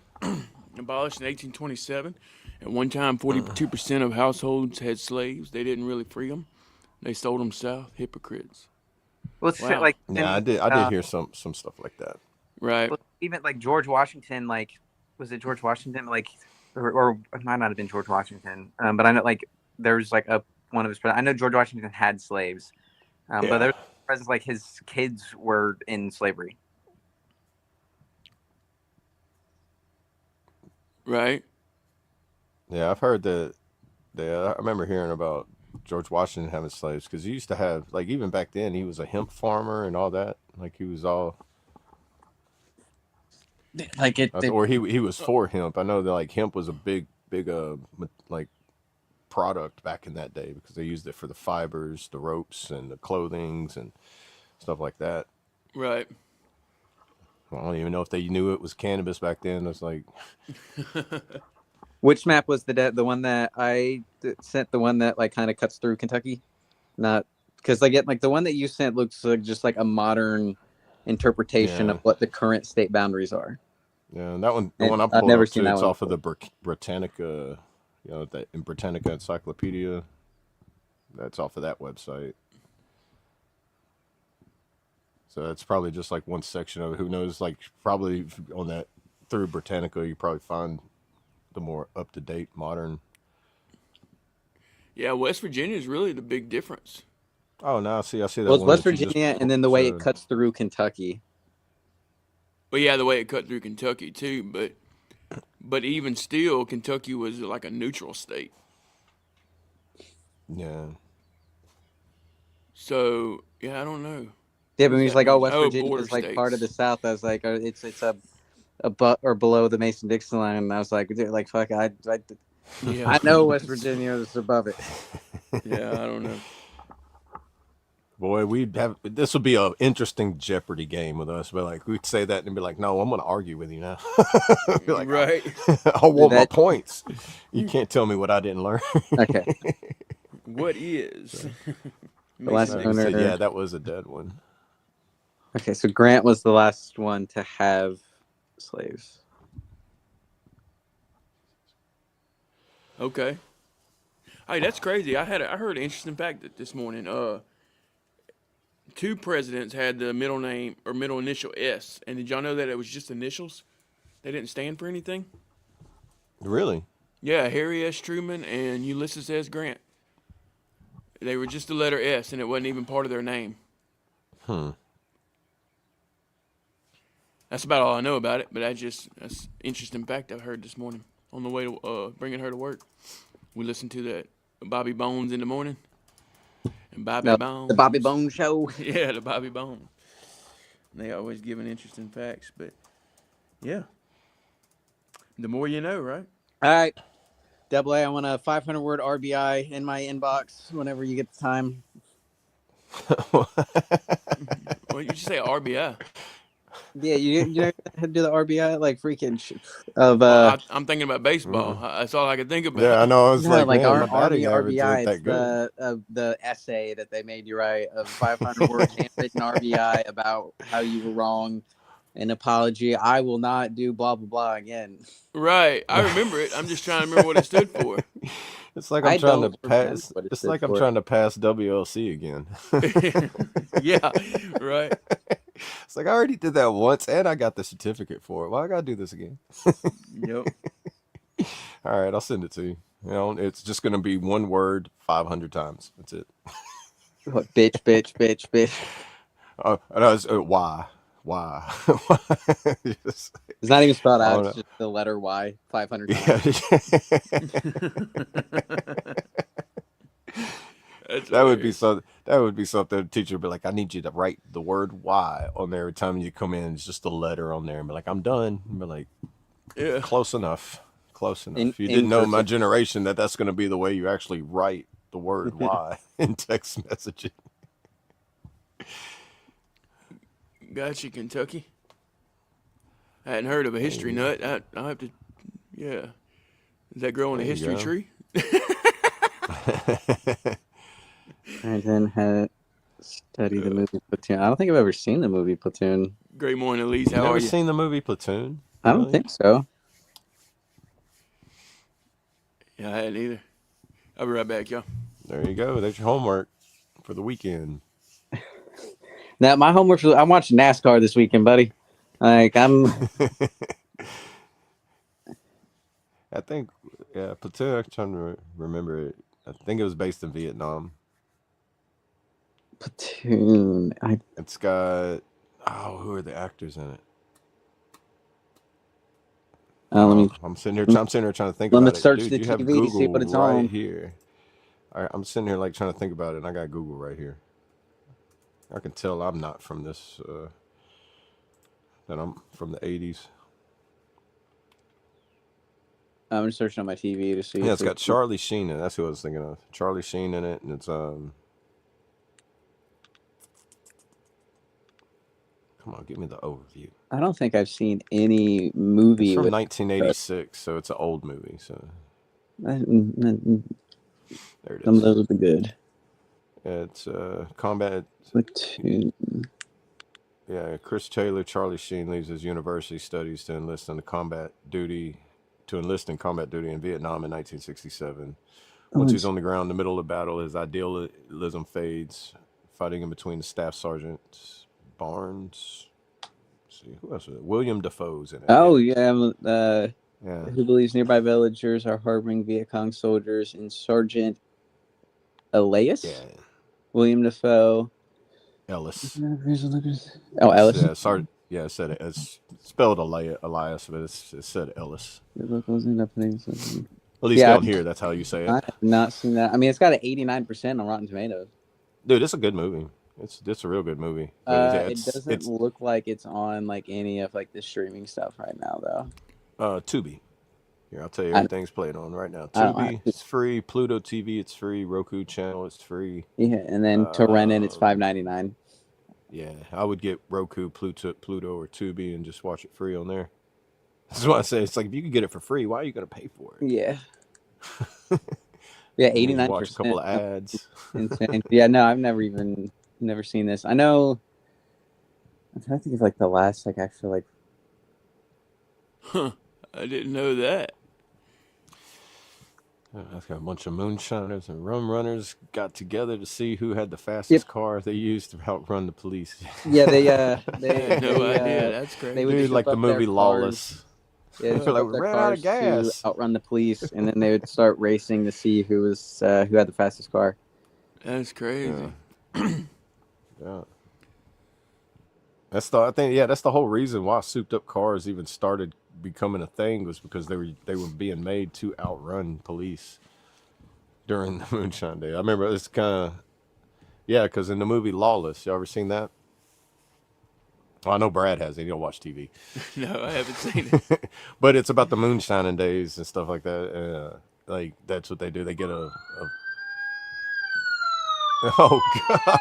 abolished in 1827? At one time, 42% of households had slaves. They didn't really free them. They sold them south. Hypocrites. Well, it's Wow. like Yeah, I did hear some stuff like that. Right. well, even like George Washington, like was it George Washington? Like, or it might not have been George Washington, but I know like there's like one of his. I know George Washington had slaves, but Yeah. there's presence like his kids were in slavery. Right. Yeah, I've heard that. I remember hearing about George Washington having slaves, because he used to have, like, even back then, he was a hemp farmer and all that. Like, he was all, Like or he was for hemp. I know that like hemp was a big like product back in that day, because they used it for the fibers, the ropes, and the clothings and stuff like that. Right. I don't even know if they knew it was cannabis back then. It's like, Which map was the one that I sent? The one that like kind of cuts through Kentucky, not because like the one that you sent looks like just like a modern interpretation Yeah. of what the current state boundaries are. yeah, and that one, the And one I'm I've pulling never up seen to, that it's one off of the Britannica, that in Britannica Encyclopedia. That's off of that website. So that's probably just like one section of it. Who knows? Like, probably on that through Britannica, you probably find the more up to date, modern. Yeah, West Virginia is really the big difference. Oh, now I see that Well, it's one West that you just Virginia, and then the way it showed. cuts through Kentucky. Well, yeah, the way it cut through Kentucky too, but even still, Kentucky was like a neutral state. Yeah. So yeah, I don't know. Yeah, but when he's like, "Oh, West Oh, Virginia border is like part of the states. South," I was like, "It's above or below the Mason-Dixon line," and I was like, "Dude, like fuck, I Yeah, know West Virginia is above it." yeah, I don't know. Boy, we'd have this would be an interesting Jeopardy game with us. But like we'd say that and be like, "No, I'm going to argue with you now." Be like, Right. I want my That- points. You can't tell me what I didn't learn." Okay. What is? The last Like I said, owner. yeah, that was a dead one. Okay, so Grant was the last one to have slaves. Okay. Hey, that's crazy. I heard an interesting fact that this morning. Two presidents had the middle name or middle initial S, and did y'all know that it was just initials? They didn't stand for anything. Really? Yeah, Harry S. Truman and Ulysses S. Grant. They were just the letter S, and it wasn't even part of their name. That's about all I know about it, but that's an interesting fact I heard this morning on the way to bringing her to work. We listened to that Bobby Bones in the morning. And Bobby Bones. The Bobby Bones Show. Yeah, the Bobby Bones. They always giving interesting facts, but yeah. The more you know, right? All right. Double A, I want a 500-word RBI in my inbox whenever you get the time. Well, you should say RBI. Yeah, you know how to do the RBI like freaking of I'm thinking about baseball. That's all I could think about. Yeah, I know. I was no, like, man, our my batting Army average RBI. ain't It's that good. the essay that they made you write of 500 word handwritten RBI about how you were wrong. An apology. I will not do blah blah blah again. Right. I remember it. I'm just trying to remember what it stood for. It's like I I'm trying to don't remember pass. what it It's stood like I'm for. trying to pass WLC again. Yeah, right. It's like I already did that once, and I got the certificate for it. Why I gotta do this again? Yep. All right, I'll send it to you. You know, it's just gonna be one word 500 times. That's it. What, bitch. No, it's, why? Just- It's not even spelled out. Oh, It's just the letter Y 500 yeah. times. That's That would be hilarious. so. That would be something. The teacher would be like, "I need you to write the word Y on there every time you come in. It's just a letter on there." And be like, "I'm done." And be like, Yeah. "Close enough. Close enough." In You didn't know my cursive. generation that's going to be the way you actually write the word Y in text messaging. Gotcha, Kentucky. I hadn't heard of a history nut. I'll have to, yeah. Does that grow on a There you history go. tree? And then had study the movie Platoon. I don't think I've ever seen the movie Platoon. Great morning, Elise. How Never are you? seen the movie Platoon? I don't Really? think so. Yeah, I hadn't either. I'll be right back, y'all. There you go. There's your homework for the weekend. Now my homework. I'm watching NASCAR this weekend, buddy. Like I'm. I think, yeah, Platoon. I'm trying to remember it. I think it was based in Vietnam. Platoon. It's got who are the actors in it? Let me. I'm sitting here trying to think Let me about it. search Dude, the you have TV to see Google what it's right on. here. All right, I'm sitting here like trying to think about it, and I got Google right here. I can tell I'm not from this. That I'm from the '80s. I'm just searching on my TV to see. Yeah, if it's got Charlie Sheen in it. That's who I was thinking of. Charlie Sheen in it, and it's Come on, give me the overview. I don't think I've seen any movie It's from with. 1986, so it's an old movie. So Some there it of is. those would be good. It's combat. Platoon. Yeah, Chris Taylor, Charlie Sheen leaves his university studies to enlist in combat duty in Vietnam in 1967. Once he's on the ground in the middle of the battle, his idealism fades, fighting in between the staff sergeants, Barnes. Let's see, who else was it? William Defoe's in it. Oh Yeah. yeah. Who believes nearby villagers are harboring Viet Cong soldiers in Sergeant Elias? Yeah. William Defoe. Ellis. Oh, Ellis. Yeah, sorry. Yeah, it said it. It's spelled Elias, but it said Ellis. At least Yeah, down here, that's how you say I it. have not seen that. I mean, it's got an 89% on Rotten Tomatoes. Dude, it's a good movie. It's a real good movie. But yeah, It doesn't look like it's on like any of like the streaming stuff right now, though. Tubi. Here, I'll tell you everything's played on right now. Tubi, it's free. Pluto TV, it's free. Roku channel, it's free. Yeah, and then to rent it, it's $5.99. Yeah, I would get Roku, Pluto, or Tubi, and just watch it free on there. That's what I say. It's like if you can get it for free, why are you going to pay for it? Yeah. Yeah, 89%. Watch a couple of ads. Insane. Yeah, no, I've never seen this. I know. I'm trying to think of like the last actual like. Huh? I didn't know that. I've got a bunch of moonshiners and rum runners got together to see who had the fastest car they used to outrun the police. Yeah, they I had no idea. That's crazy. They would Dude, like the movie Lawless. Yeah, they're like, we ran out of gas to outrun the police, and then they would start racing to see who had the fastest car. That's crazy. Yeah. That's the whole reason why souped up cars even started becoming a thing, was because they were being made to outrun police during the Moonshine Day. I remember it's kind of because in the movie Lawless, you ever seen that? Well, I know Brad has it. He don't watch TV. No, I haven't seen it. But it's about the moonshining days and stuff like that. Like that's what they do. They get a oh God.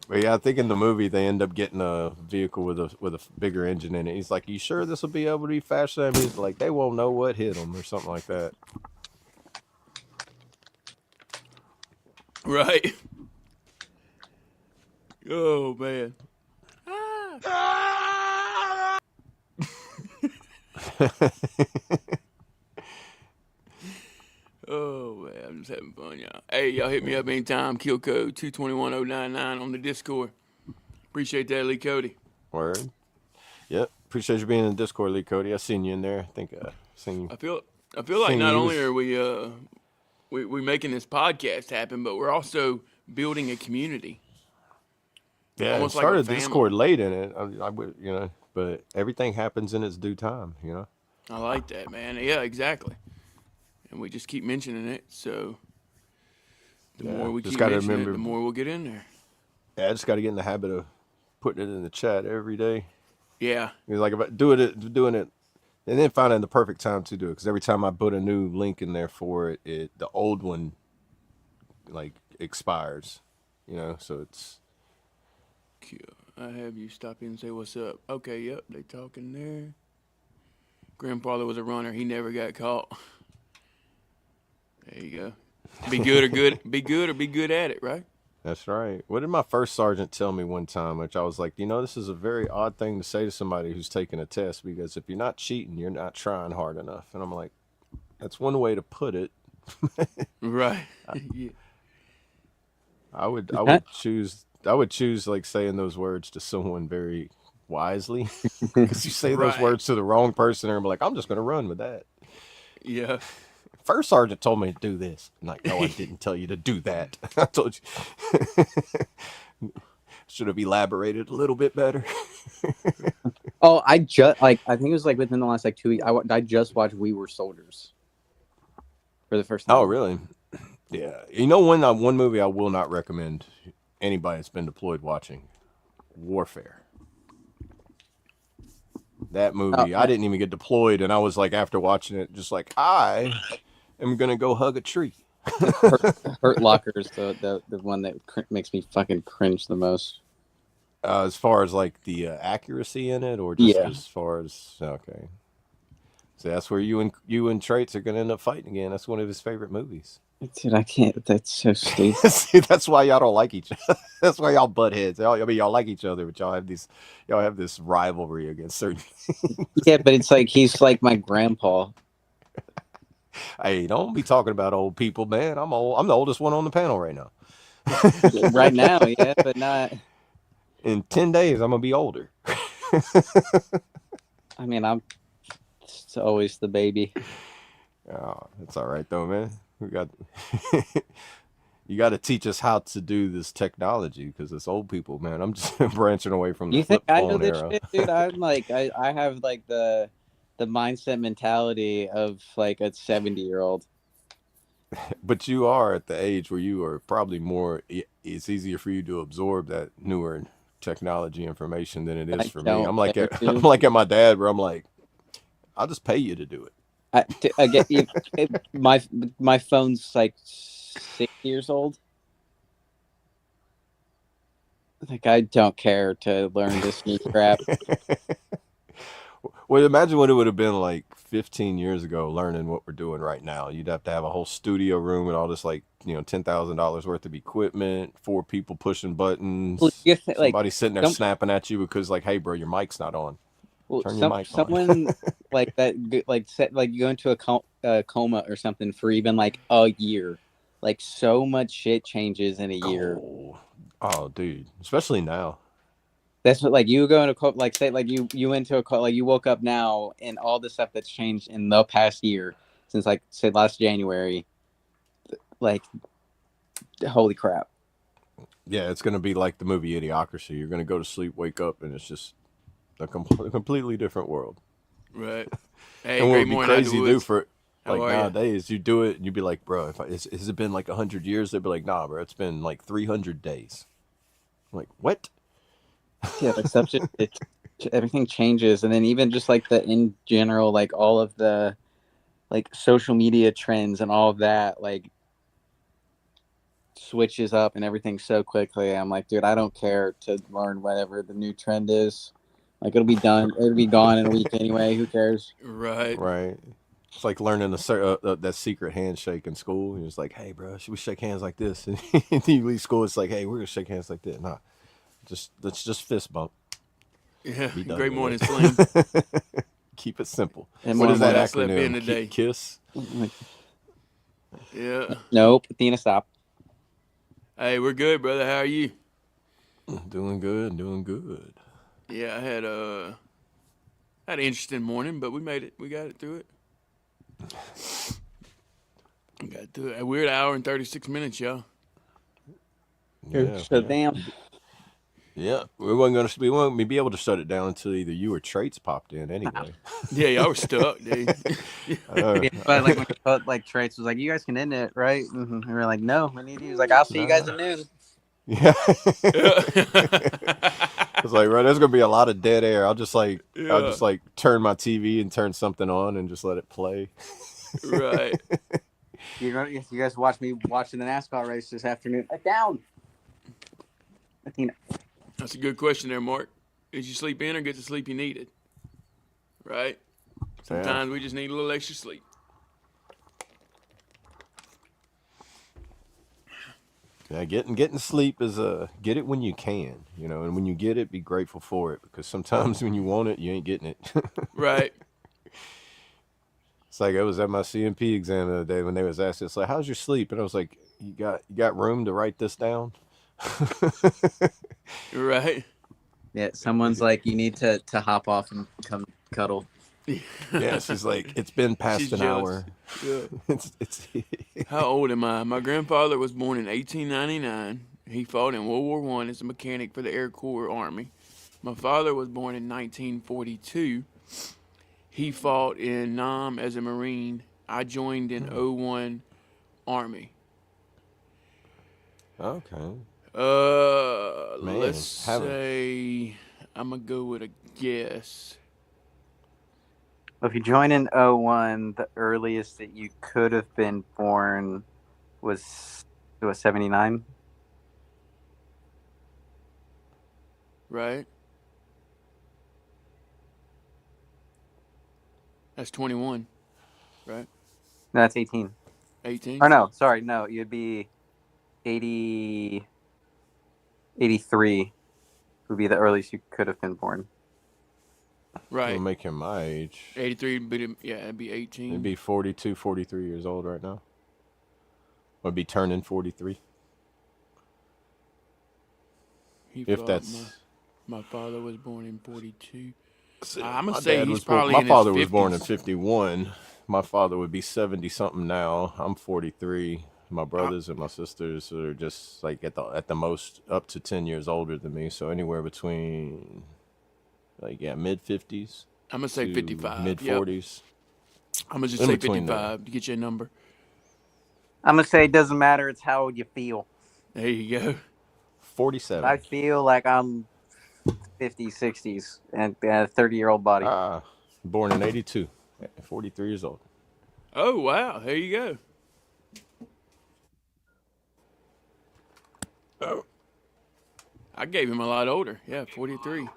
But yeah, I think in the movie they end up getting a vehicle with a bigger engine in it. He's like, "You sure this will be able to be faster?" I mean, he's like, "They won't know what hit them," or something like that. Right. Oh man. Oh man, I'm just having fun, y'all. Hey, y'all hit me up anytime. Kill code 221099 on the Discord. Appreciate that, Lee Cody. Word. Yep. Appreciate you being in the Discord, Lee Cody. I seen you in there. I think seen you. I feel like not only are we making this podcast happen, but we're also building a community. Yeah, almost I started like a Discord late in it. I would, but everything happens in its due time, I like that, man. Yeah, exactly. And we just keep mentioning it, so the more we keep mentioning it, the more we'll get in there. Yeah, I just got to get in the habit of putting it in the chat every day. Yeah. Like about doing it, and then finding the perfect time to do it. Because every time I put a new link in there for it, the old one like expires. So it's. I have you stop in and say what's up. Okay, yep, they talking there. Grandfather was a runner. He never got caught. There you go. Be good or be good at it, right? That's right. What did my first sergeant tell me one time? Which I was like, this is a very odd thing to say to somebody who's taking a test, because if you're not cheating, you're not trying hard enough. And I'm like, that's one way to put it. Right. Yeah. I would choose like saying those words to someone very wisely, because you say those words to the wrong person, and I'm like, I'm just going to run with that. Yeah. First sergeant told me to do this. I'm like, no, I didn't tell you to do that. I told you. Should have elaborated a little bit better. Oh, I think it was like within the last 2 weeks. I just watched We Were Soldiers for the first time. Oh, really? Yeah. One movie I will not recommend anybody that's been deployed watching: Warfare. That movie, I didn't even get deployed, and I was like, after watching it, just like, I am gonna go hug a tree. Hurt Locker's the one that makes me fucking cringe the most. As far as like the accuracy in it, or just as far as okay. So that's where you and Traits are gonna end up fighting again. That's one of his favorite movies. Dude, I can't. That's so stupid. See, that's why y'all don't like each other. That's why y'all butt heads. Y'all like each other, but y'all have this rivalry against certain things. Yeah, but it's like he's like my grandpa. Hey, don't be talking about old people, man. I'm old. I'm the oldest one on the panel right now. Right now, yeah, but not. In 10 days, I'm gonna be older. I mean, I'm always the baby. Oh, that's all right though, man. You got to teach us how to do this technology, because it's old people, man. I'm just branching away from the flip phone era. You think I know this shit, dude? I'm like, I have like the mindset mentality of like a 70-year-old. But you are at the age where you are probably more. It's easier for you to absorb that newer technology information than it is I for me. don't I'm like care I'm to. like at my dad, where I'm like, I'll just pay you to do it. I get my phone's like 6 years old. Like I don't care to learn this new crap. Well, imagine what it would have been like 15 years ago, learning what we're doing right now. You'd have to have a whole studio room and all this, like, $10,000 worth of equipment, 4 people pushing Well, buttons, you think, like somebody sitting there some snapping at you because, like, hey, bro, your mic's not on. well, Turn your mic on. someone like that like set like you go into a coma or something for even like a year. Like so much shit changes in a year. Oh, dude, especially now. That's what like you go into like say like you went to like you woke up now and all the stuff that's changed in the past year since like say last January. Like holy crap. Yeah, it's gonna be like the movie Idiocracy. You're gonna go to sleep, wake up, and it's just a completely different world. Right. Hey, And what great would be morning out the crazy to do woods. for How like are you? nowadays, you do it and you'd be like, bro, has it been like 100 years? They'd be like, nah, bro, it's been like 300 days. I'm like, what? Yeah, like stuff just everything changes, and then even just like the in general, like all of the like social media trends and all of that, like switches up and everything so quickly. I'm like, dude, I don't care to learn whatever the new trend is. Like it'll be done, it'll be gone in a week anyway. Who cares? Right. Right. It's like learning that secret handshake in school. You're just like, hey, bro, should we shake hands like this? And you leave school, it's like, hey, we're gonna shake hands like that. Nah, let's just fist bump. Yeah. Be done Great with morning, it. Slim. Keep it simple. And What more is and more, that Glad I slept in acronym? today. KISS. like, Yeah. nope, Athena, stop. Hey, we're good, brother. How are you? Doing good, doing good. Yeah, I had an interesting morning, but we made it. We got it through it. We got through it. A weird hour and 36 minutes, y'all. Yeah, So yeah. damn. Yeah, we won't be able to shut it down until either you or Traits popped in anyway. Yeah, y'all were stuck, dude. Uh, Yeah, but like when we put like Trace was like, "You guys can end it, right?" And we were like, "No, we need." He was like, "I'll see you guys nah. at noon." Yeah. Yeah. It's like, right, there's gonna be a lot of dead air. I'll Yeah. just like turn my TV and turn something on and just let it play. Right. You guys watch me watching the NASCAR race this afternoon. Down. Athena. That's a good question there, Mark. Did you sleep in or get the sleep you needed? Right? Yeah. Sometimes we just need a little extra sleep. Yeah, getting sleep is get it when you can, and when you get it, be grateful for it because sometimes when you want it, you ain't getting it. Right. It's like I was at my CMP exam the other day when they was asking, it's like, how's your sleep? And I was like, you got room to write this down? Right. Yeah, someone's like, "You need to hop off and come cuddle." Yeah, she's like, it's been past She's an jealous. hour. Yeah. It's How old am I? My grandfather was born in 1899. He fought in World War I as a mechanic for the Air Corps Army. My father was born in 1942. He fought in Nam as a Marine. I joined in 01 Army. okay. Man, Let's say I'm gonna go with a guess. Well, if you join in 01, the earliest that you could have been born was 79. Right? That's 21. Right? No, that's 18. 18. Or no, sorry, no, you'd be 80. 83 would be the earliest you could have been born. Right. It'll make him my age. 83, but it'd be 18. He'd be 42, 43 years old right now. Would be turning 43. If that's my father was born in 42. See, I'm my gonna say dad he's was born, probably my in father his was born in 50s. 51. My father would be 70 something now. I'm 43. My brothers and my sisters are just like at the most up to 10 years older than me, so anywhere between mid 50s I'm gonna say to 55. mid Yep. 40s. I'm gonna just In say between 55 to get you a number. I'm gonna say it doesn't matter. It's how you feel. There you go. 47. I feel like I'm 50s, 60s, and a 30-year-old body. Born in 82. 43 years old. Oh, wow. There you go. Oh. I gave him a lot older. Yeah, 43.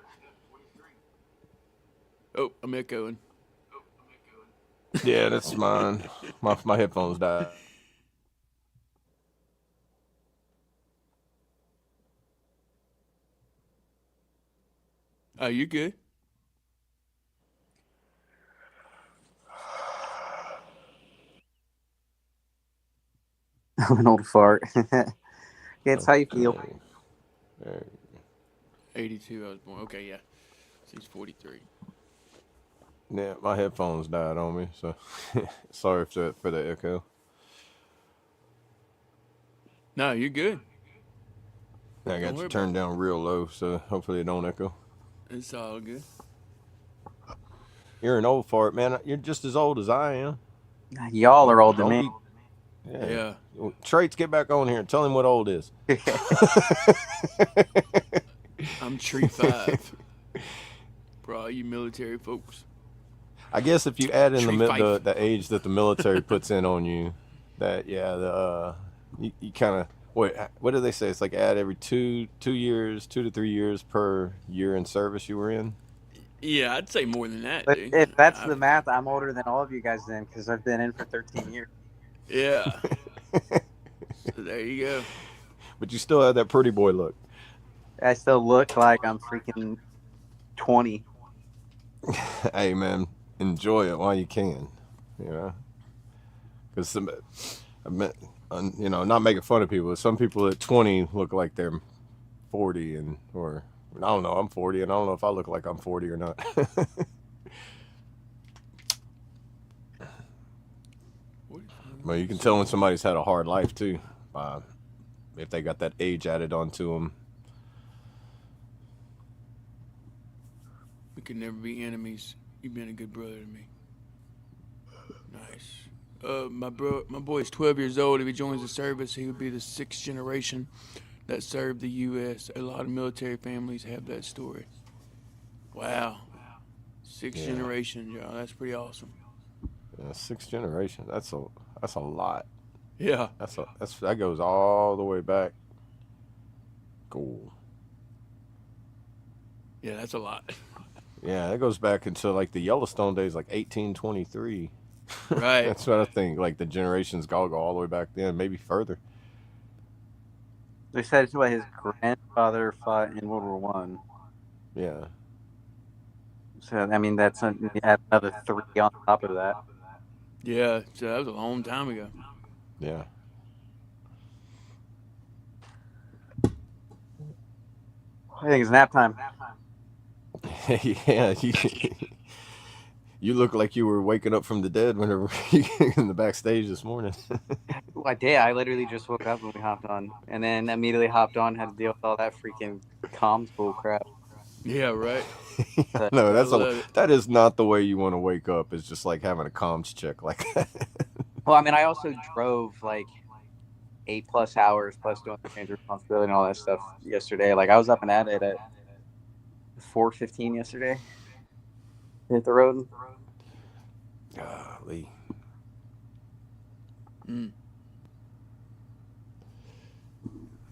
Oh, I'm echoing. Yeah, that's mine. My headphones died. Oh, you good? I'm an old fart. It's how you feel. There. 82, I was born. Okay, yeah. So he's 43. Yeah, my headphones died on me, so sorry for the echo. No, you're good. I got worry you about turned down real low, so hopefully it don't echo. It's all good. You're an old fart, man. You're just as old as I am. Y'all are old to me. Yeah. Traits, get back on here and tell him what old is. I'm Tree 5. For all you military folks. I guess if you add in Tree the age that the military puts in on you, that you kind of what do they say? It's like add every 2 years, 2 to 3 years per year in service you were in. Yeah, I'd say more than that, But dude. if that's the math, I'm older than all of you guys then, because I've been in for 13 years. Yeah. So there you go. But you still have that pretty boy look. I still look like I'm freaking 20. Hey man, enjoy it while you can, you know. Because not making fun of people. Some people at 20 look like they're 40, or I don't know. I'm 40, and I don't know if I look like I'm 40 or not. But you can tell when somebody's had a hard life too, if they got that age added onto them. We could never be enemies. You've been a good brother to me. Nice. My boy's 12 years old. If he joins the service, he would be the 6th generation that served the U.S. A lot of military families have that story. Wow. 6th generation, y'all. That's pretty awesome. Yeah, 6th generation. That's a lot. Yeah. That goes all the way back. Cool. Yeah, that's a lot. Yeah, that goes back until like the Yellowstone days, like 1823. Right. That's what I think. Like the generations go all the way back then, maybe further. They said it's what his grandfather fought in World War One. Yeah. So I mean, that's another 3 on top of that. Yeah, so that was a long time ago. Yeah. I think it's nap time. Yeah. You look like you were waking up from the dead whenever you in the backstage this morning. Well, I did. I literally just woke up when we hopped on, and then immediately hopped on, had to deal with all that freaking comms bull crap. Yeah, right. No, that is not the way you want to wake up. It's just like having a comms check like that. Well, I mean, I also drove like 8+ hours plus doing the change of responsibility and all that stuff yesterday. Like I was up and at it at 4:15 yesterday. Hit the road. Golly.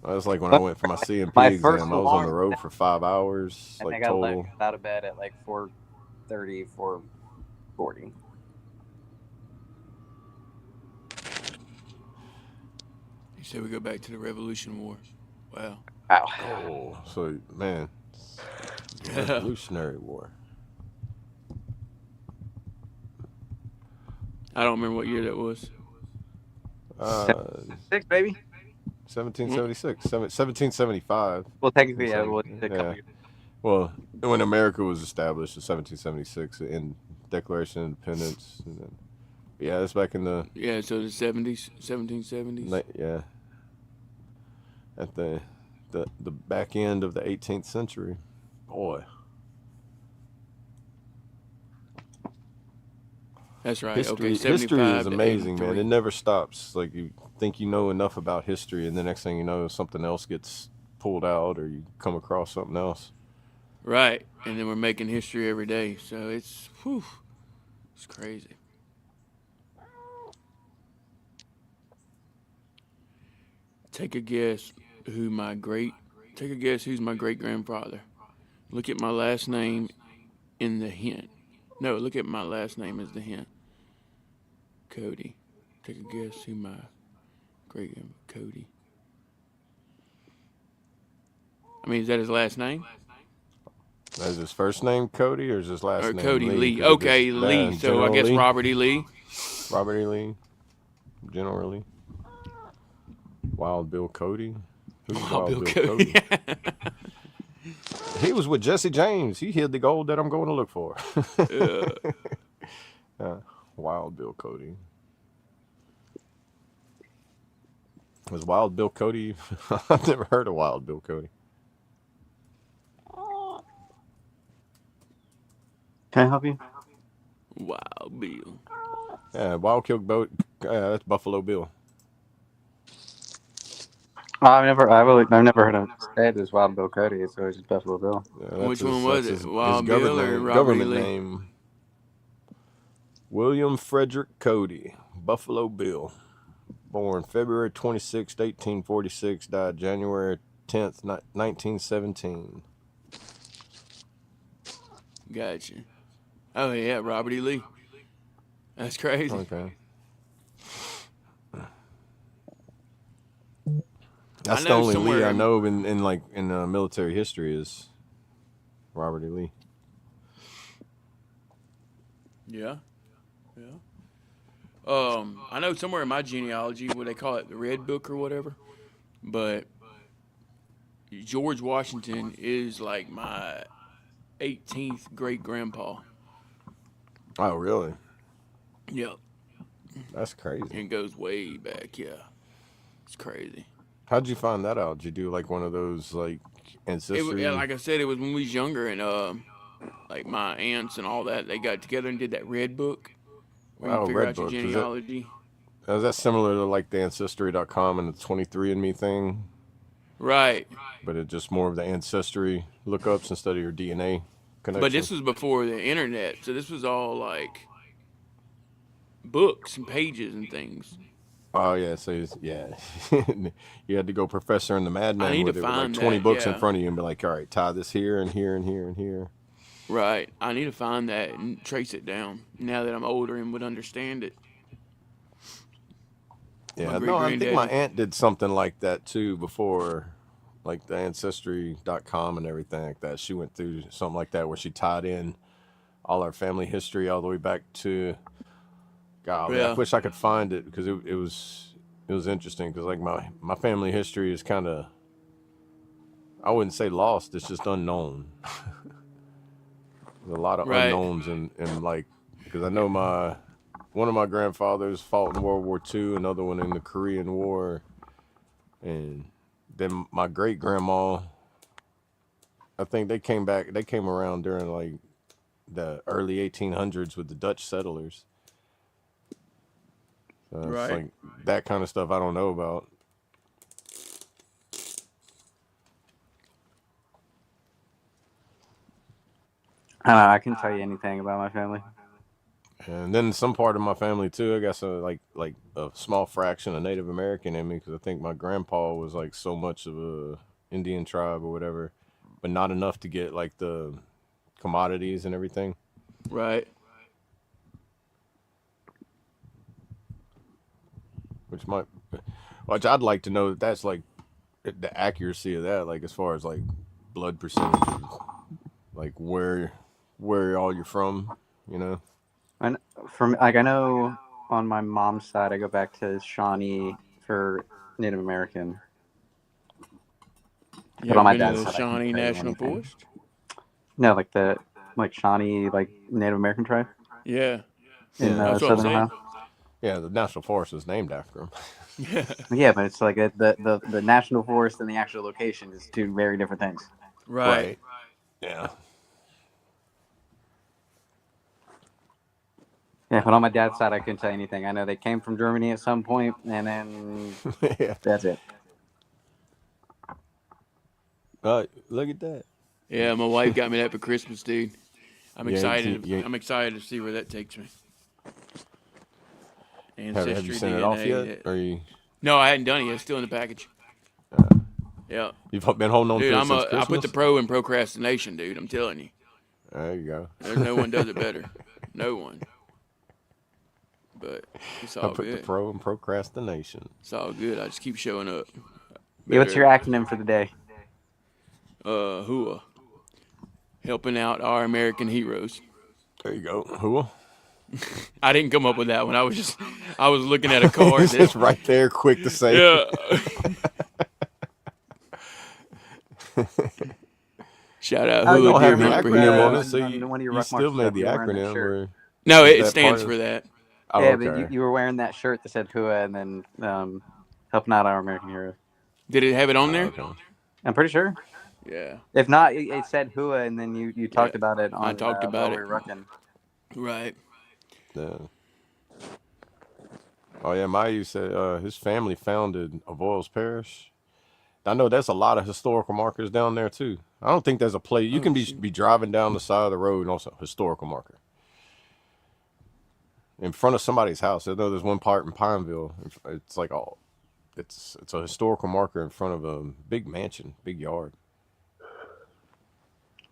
That's like when I went for my CMP exam. I was on the road for 5 hours, I like think I total. got out of bed at like 4:30, 4:40. You said we go back to the Revolution War. Wow. Wow. Oh, so man, Revolutionary War. I don't remember what year that was. 6, baby. 1776, 1775. Well, technically, yeah. Well, a couple years. Well, when America was established in 1776, in Declaration of Independence, and then, yeah, it's back in the so the 70s, 1770s. Yeah, at the back end of the 18th century. Boy. That's right. History, Okay, history 75 is to amazing, man. 83. It never stops. Like you think you know enough about history, and the next thing you know, something else gets pulled out, or you come across something else. Right. And then we're making history every day. So it's crazy. Take a guess take a guess who's my great grandfather. Look at my last name in the hint. No, look at my last name as the hint. Cody. Take a guess who my great grandfather Cody. I mean, is that his last name? Is his first name Cody or is his last Or name Cody Lee? Lee. 'Cause if it's Okay, Lee. So I General guess Lee, Robert E. Lee. Robert E. Lee, General Lee, Wild Bill Cody. Who's Wild Bill Cody. He was with Jesse James. He hid the gold that I'm going to look for. Wild Bill Cody. Was Wild Bill Cody? I've never heard of Wild Bill Cody. Can I help you? Wild Bill. Yeah, Wild Kill Boat. That's Buffalo Bill. I've never heard of it said as Wild Bill Cody. It's always just Buffalo Bill. That's Which one was that's it? Wild Bill or Robert E. government Lee? name. William Frederick Cody, Buffalo Bill. Born February 26, 1846. Died January 10th, 1917. Gotcha. Oh yeah, Robert E. Lee. That's crazy. Okay. That's the know only Lee somewhere I in- know in military history is Robert E. Lee. Yeah. I know somewhere in my genealogy, what they call it, the Red Book or whatever, but George Washington is like my 18th great grandpa. Oh, really? Yep. That's crazy. And it goes way back, yeah. It's crazy. How'd you find that out? Did you do like one of those like ancestry? Like I said, it was when we was younger, and like my aunts and all that, they got together and did that Red Book where you Oh, figure Red out your Book. genealogy. Is that similar to like the Ancestry.com and the 23andMe thing? Right. But it's just more of the ancestry lookups instead of your DNA connection? But this was before the internet, so this was all like books and pages and things. Oh, yeah. So, yeah. You had to go Professor and the I Madman need with to it with like find 20 that, books yeah. in front of you and be like, all right, tie this here and here and here and here. Right. I need to find that and trace it down now that I'm older and would understand it. Yeah, no, I think my aunt did something like that too before, like the Ancestry.com and everything like that. She went through something like that where she tied in all our family history all the way back to, God, Yeah. I wish I could find it because it was interesting because like my family history is kind of, I wouldn't say lost, it's just unknown. There's a lot of Right. unknowns and like, because I know one of my grandfathers fought in World War II, another one in the Korean War, and then my great grandma, I think they came around during like the early 1800s with the Dutch settlers. So Right. It's like that kind of stuff I don't know about. I don't know. I can tell you anything about my family. And then some part of my family too, I guess, like a small fraction of Native American in me, because I think my grandpa was like so much of a Indian tribe or whatever, but not enough to get like the commodities and everything. Right. Which I'd like to know that's like the accuracy of that, like as far as like blood percentages, like where all you're from, you know. And from like I know on my mom's side, I go back to Shawnee for Native American. You on my ever been to dad's the side, I can't Shawnee tell you National anything. Forest? No, like Shawnee, like Native American tribe Yeah. in That's what I'm Southern saying. Ohio. Yeah, the national forest is named after him. Yeah, but it's like the national forest and the actual location is two very different things. Right. Yeah. Yeah, but on my dad's side, I couldn't tell you anything. I know they came from Germany at some point, and then Yeah. that's it. Look at that. Yeah, my wife got me that for Christmas, dude. I'm Yeah, excited. yeah. I'm excited to see where that takes me. Have you Ancestry sent it off DNA. yet? Or you? No, I hadn't done it yet. It's still in the package. Yeah, You've been holding on dude. to it since I Christmas? put the pro in procrastination, dude. I'm telling you. There you go. There's no one does it better. No one. But it's I all put the good. pro in procrastination. It's all good. I just keep showing up. Yeah, what's your acronym for the day? HUA. Helping out our American heroes. There you go. Who? I didn't come up with that one. I was looking at a card. It's right there, quick to say. Yeah. Shout out Oh, You HUA. don't Do you have the remember? acronym on Yeah. it, so On one of your you Ruck still March made stuff, the you were wearing that acronym. shirt. Or No, is it that stands part for of- that. Oh, Yeah, okay. but you were wearing that shirt that said HUA and then helping out our American heroes. Did it have it on there? Okay. I'm pretty sure. Yeah. If not, it said HUA, and then you talked Yeah, about it on I talked about while we it. were rucking. Right. Yeah. Oh yeah, Mayu said his family founded Avoyelles Parish. I know that's a lot of historical markers down there too. I don't think there's a place you can be driving down the side of the road and also historical marker in front of somebody's house. I know there's one part in Pineville. It's like it's a historical marker in front of a big mansion, big yard.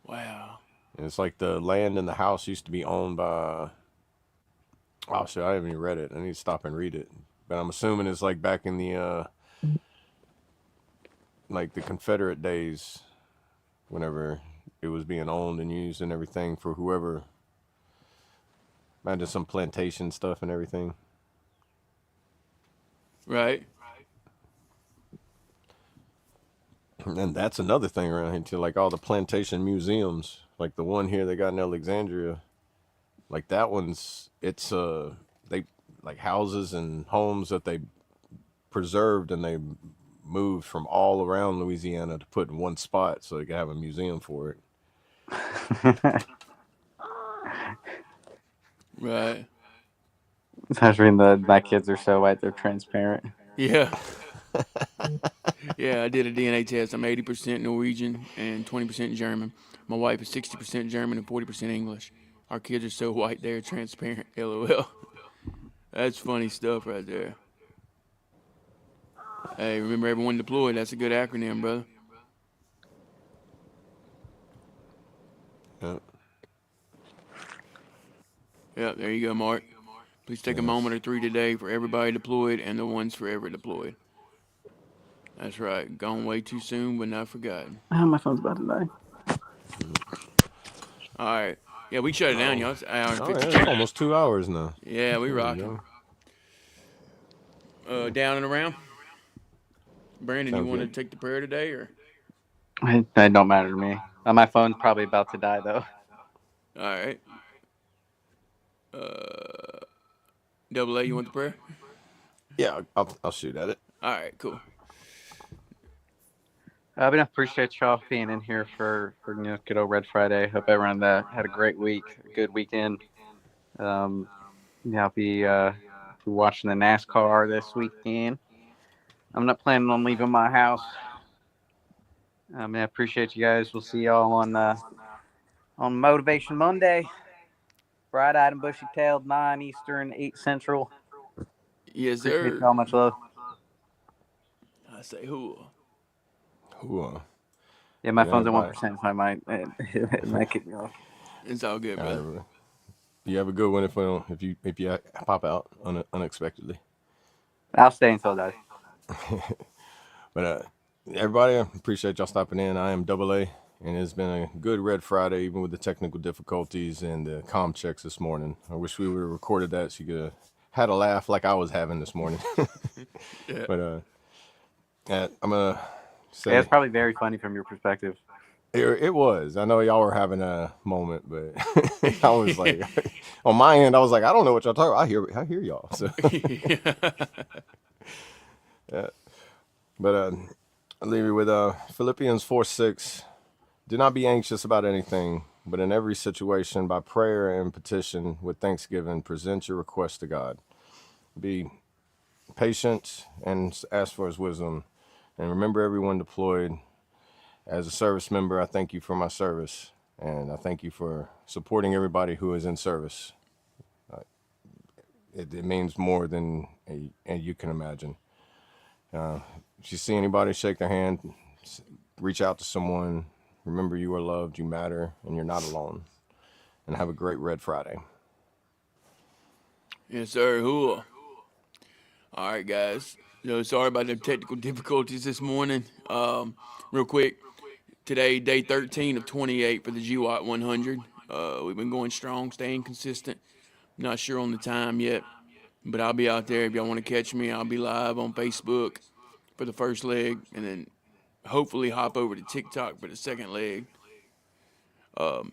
Wow. And it's like the land in the house used to be owned by. Oh shit! I haven't even read it. I need to stop and read it. But I'm assuming it's like back in the like the Confederate days, whenever it was being owned and used and everything for whoever. Imagine some plantation stuff and everything. Right. And that's another thing around here too, like all the plantation museums, like the one here they got in Alexandria. Like that one's they like houses and homes that they preserved and they moved from all around Louisiana to put in one spot so they could have a museum for it. Right. I was reading my kids are so white they're transparent. Yeah. Yeah, I did a DNA test. I'm 80% Norwegian and 20% German. My wife is 60% German and 40% English. Our kids are so white they're transparent. LOL. That's funny stuff right there. Hey, remember everyone deployed. That's a good acronym, brother. Yeah. Yeah, there you go, Mark. Please take a moment or three today for everybody deployed and the ones forever deployed. That's right. Gone way too soon, but not forgotten. Oh, my phone's about to die. All right. Yeah, we shut it down, y'all. It's an hour and Oh 50. yeah, it's almost 2 hours now. Yeah, we There you rocking. go. Down and around. Brandon, you Sounds want to good. take the prayer today, or? It don't matter to me. My phone's probably about to die though. All right. Double A, you want the prayer? Yeah, I'll shoot at it. All right, cool. But I appreciate y'all being in here for good old Red Friday. Hope everyone had a great week, a good weekend. Yeah, I'll be watching the NASCAR this weekend. I'm not planning on leaving my house. I appreciate you guys. We'll see y'all on Motivation Monday. Bright-eyed and bushy-tailed, 9 Eastern, 8 Central. Yes, Appreciate sir. y'all. Much love. I say who? Ooh, Yeah, my Yeah, phone's at bye. 1%, so I might kick me off. It's all good, brother. Alright, you have a good one if you pop out unexpectedly. I'll stay until that. But everybody, I appreciate y'all stopping in. I am Double A, and it's been a good Red Friday, even with the technical difficulties and the comm checks this morning. I wish we would have recorded that so you could have had a laugh like I was having this morning. Yeah. But I'm gonna say Yeah, it's probably very funny from your perspective. it was. I know y'all were having a moment, but I was like, on my end, I was like, I don't know what y'all talking about. I hear y'all. So, yeah. But I'll leave you with Philippians 4:6. Do not be anxious about anything, but in every situation, by prayer and petition with thanksgiving, present your request to God. Be patient and ask for his wisdom. And remember everyone deployed. As a service member, I thank you for my service. And I thank you for supporting everybody who is in service. It means more than you can imagine. If you see anybody, shake their hand, reach out to someone. Remember you are loved, you matter, and you're not alone. And have a great Red Friday. Yes, sir. Hoo. All right, guys. So sorry about the technical difficulties this morning. Real quick, today, day 13 of 28 for the GWAT 100. We've been going strong, staying consistent. Not sure on the time yet, but I'll be out there. If y'all want to catch me, I'll be live on Facebook for the first leg, and then hopefully hop over to TikTok for the second leg. But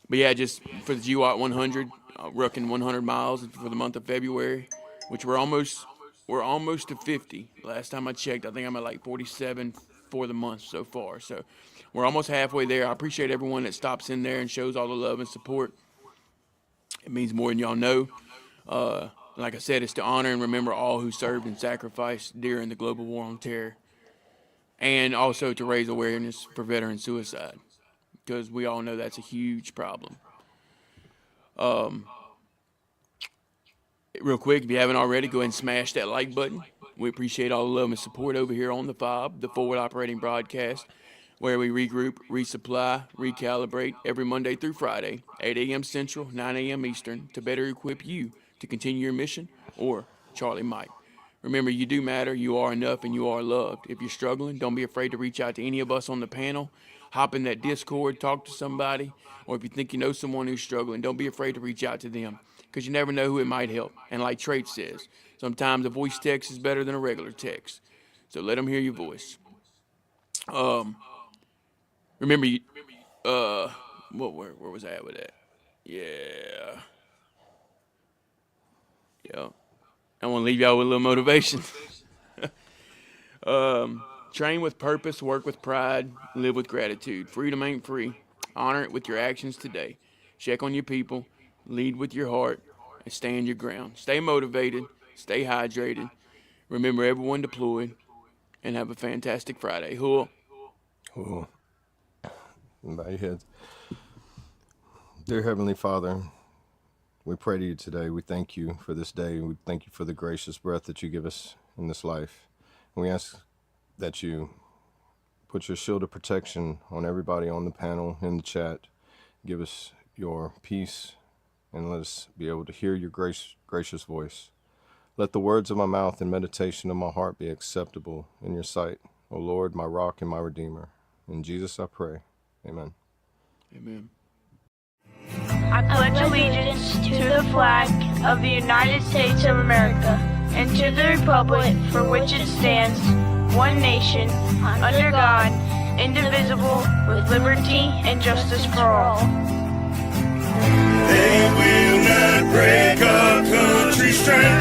yeah, just for the GWAT 100, rucking 100 miles for the month of February, which we're almost to 50. Last time I checked, I think I'm at like 47 for the month so far. So we're almost halfway there. I appreciate everyone that stops in there and shows all the love and support. It means more than y'all know. Like I said, it's to honor and remember all who served and sacrificed during the global war on terror, and also to raise awareness for veteran suicide, because we all know that's a huge problem. Real quick, if you haven't already, go ahead and smash that like button. We appreciate all the love and support over here on the F.O.B, the Forward Operating Broadcast, where we regroup, resupply, recalibrate every Monday through Friday, 8 a.m. Central, 9 a.m. Eastern, to better equip you to continue your mission, or Charlie might. Remember, you do matter, you are enough, and you are loved. If you're struggling, don't be afraid to reach out to any of us on the panel. Hop in that Discord, talk to somebody, or if you think you know someone who's struggling, don't be afraid to reach out to them, because you never know who it might help. And like Trait says, sometimes a voice text is better than a regular text. So let them hear your voice. Remember, where was I at with that? Yeah. I want to leave y'all with a little motivation. Train with purpose, work with pride, live with gratitude. Freedom ain't free. Honor it with your actions today. Check on your people, lead with your heart, and stand your ground. Stay motivated, stay hydrated. Remember everyone deployed, and have a fantastic Friday. Cool. Cool. Bow your heads. Dear Heavenly Father, we pray to you today. We thank you for this day. We thank you for the gracious breath that you give us in this life. And we ask that you put your shield of protection on everybody on the panel, in the chat. Give us your peace, and let us be able to hear your gracious voice. Let the words of my mouth and meditation of my heart be acceptable in your sight, O Lord, my rock and my redeemer. In Jesus I pray. Amen. Amen. I pledge allegiance to the flag of the United States of America and to the republic for which it stands, one nation, under God, indivisible, with liberty and justice for all. They will not break our country's strength.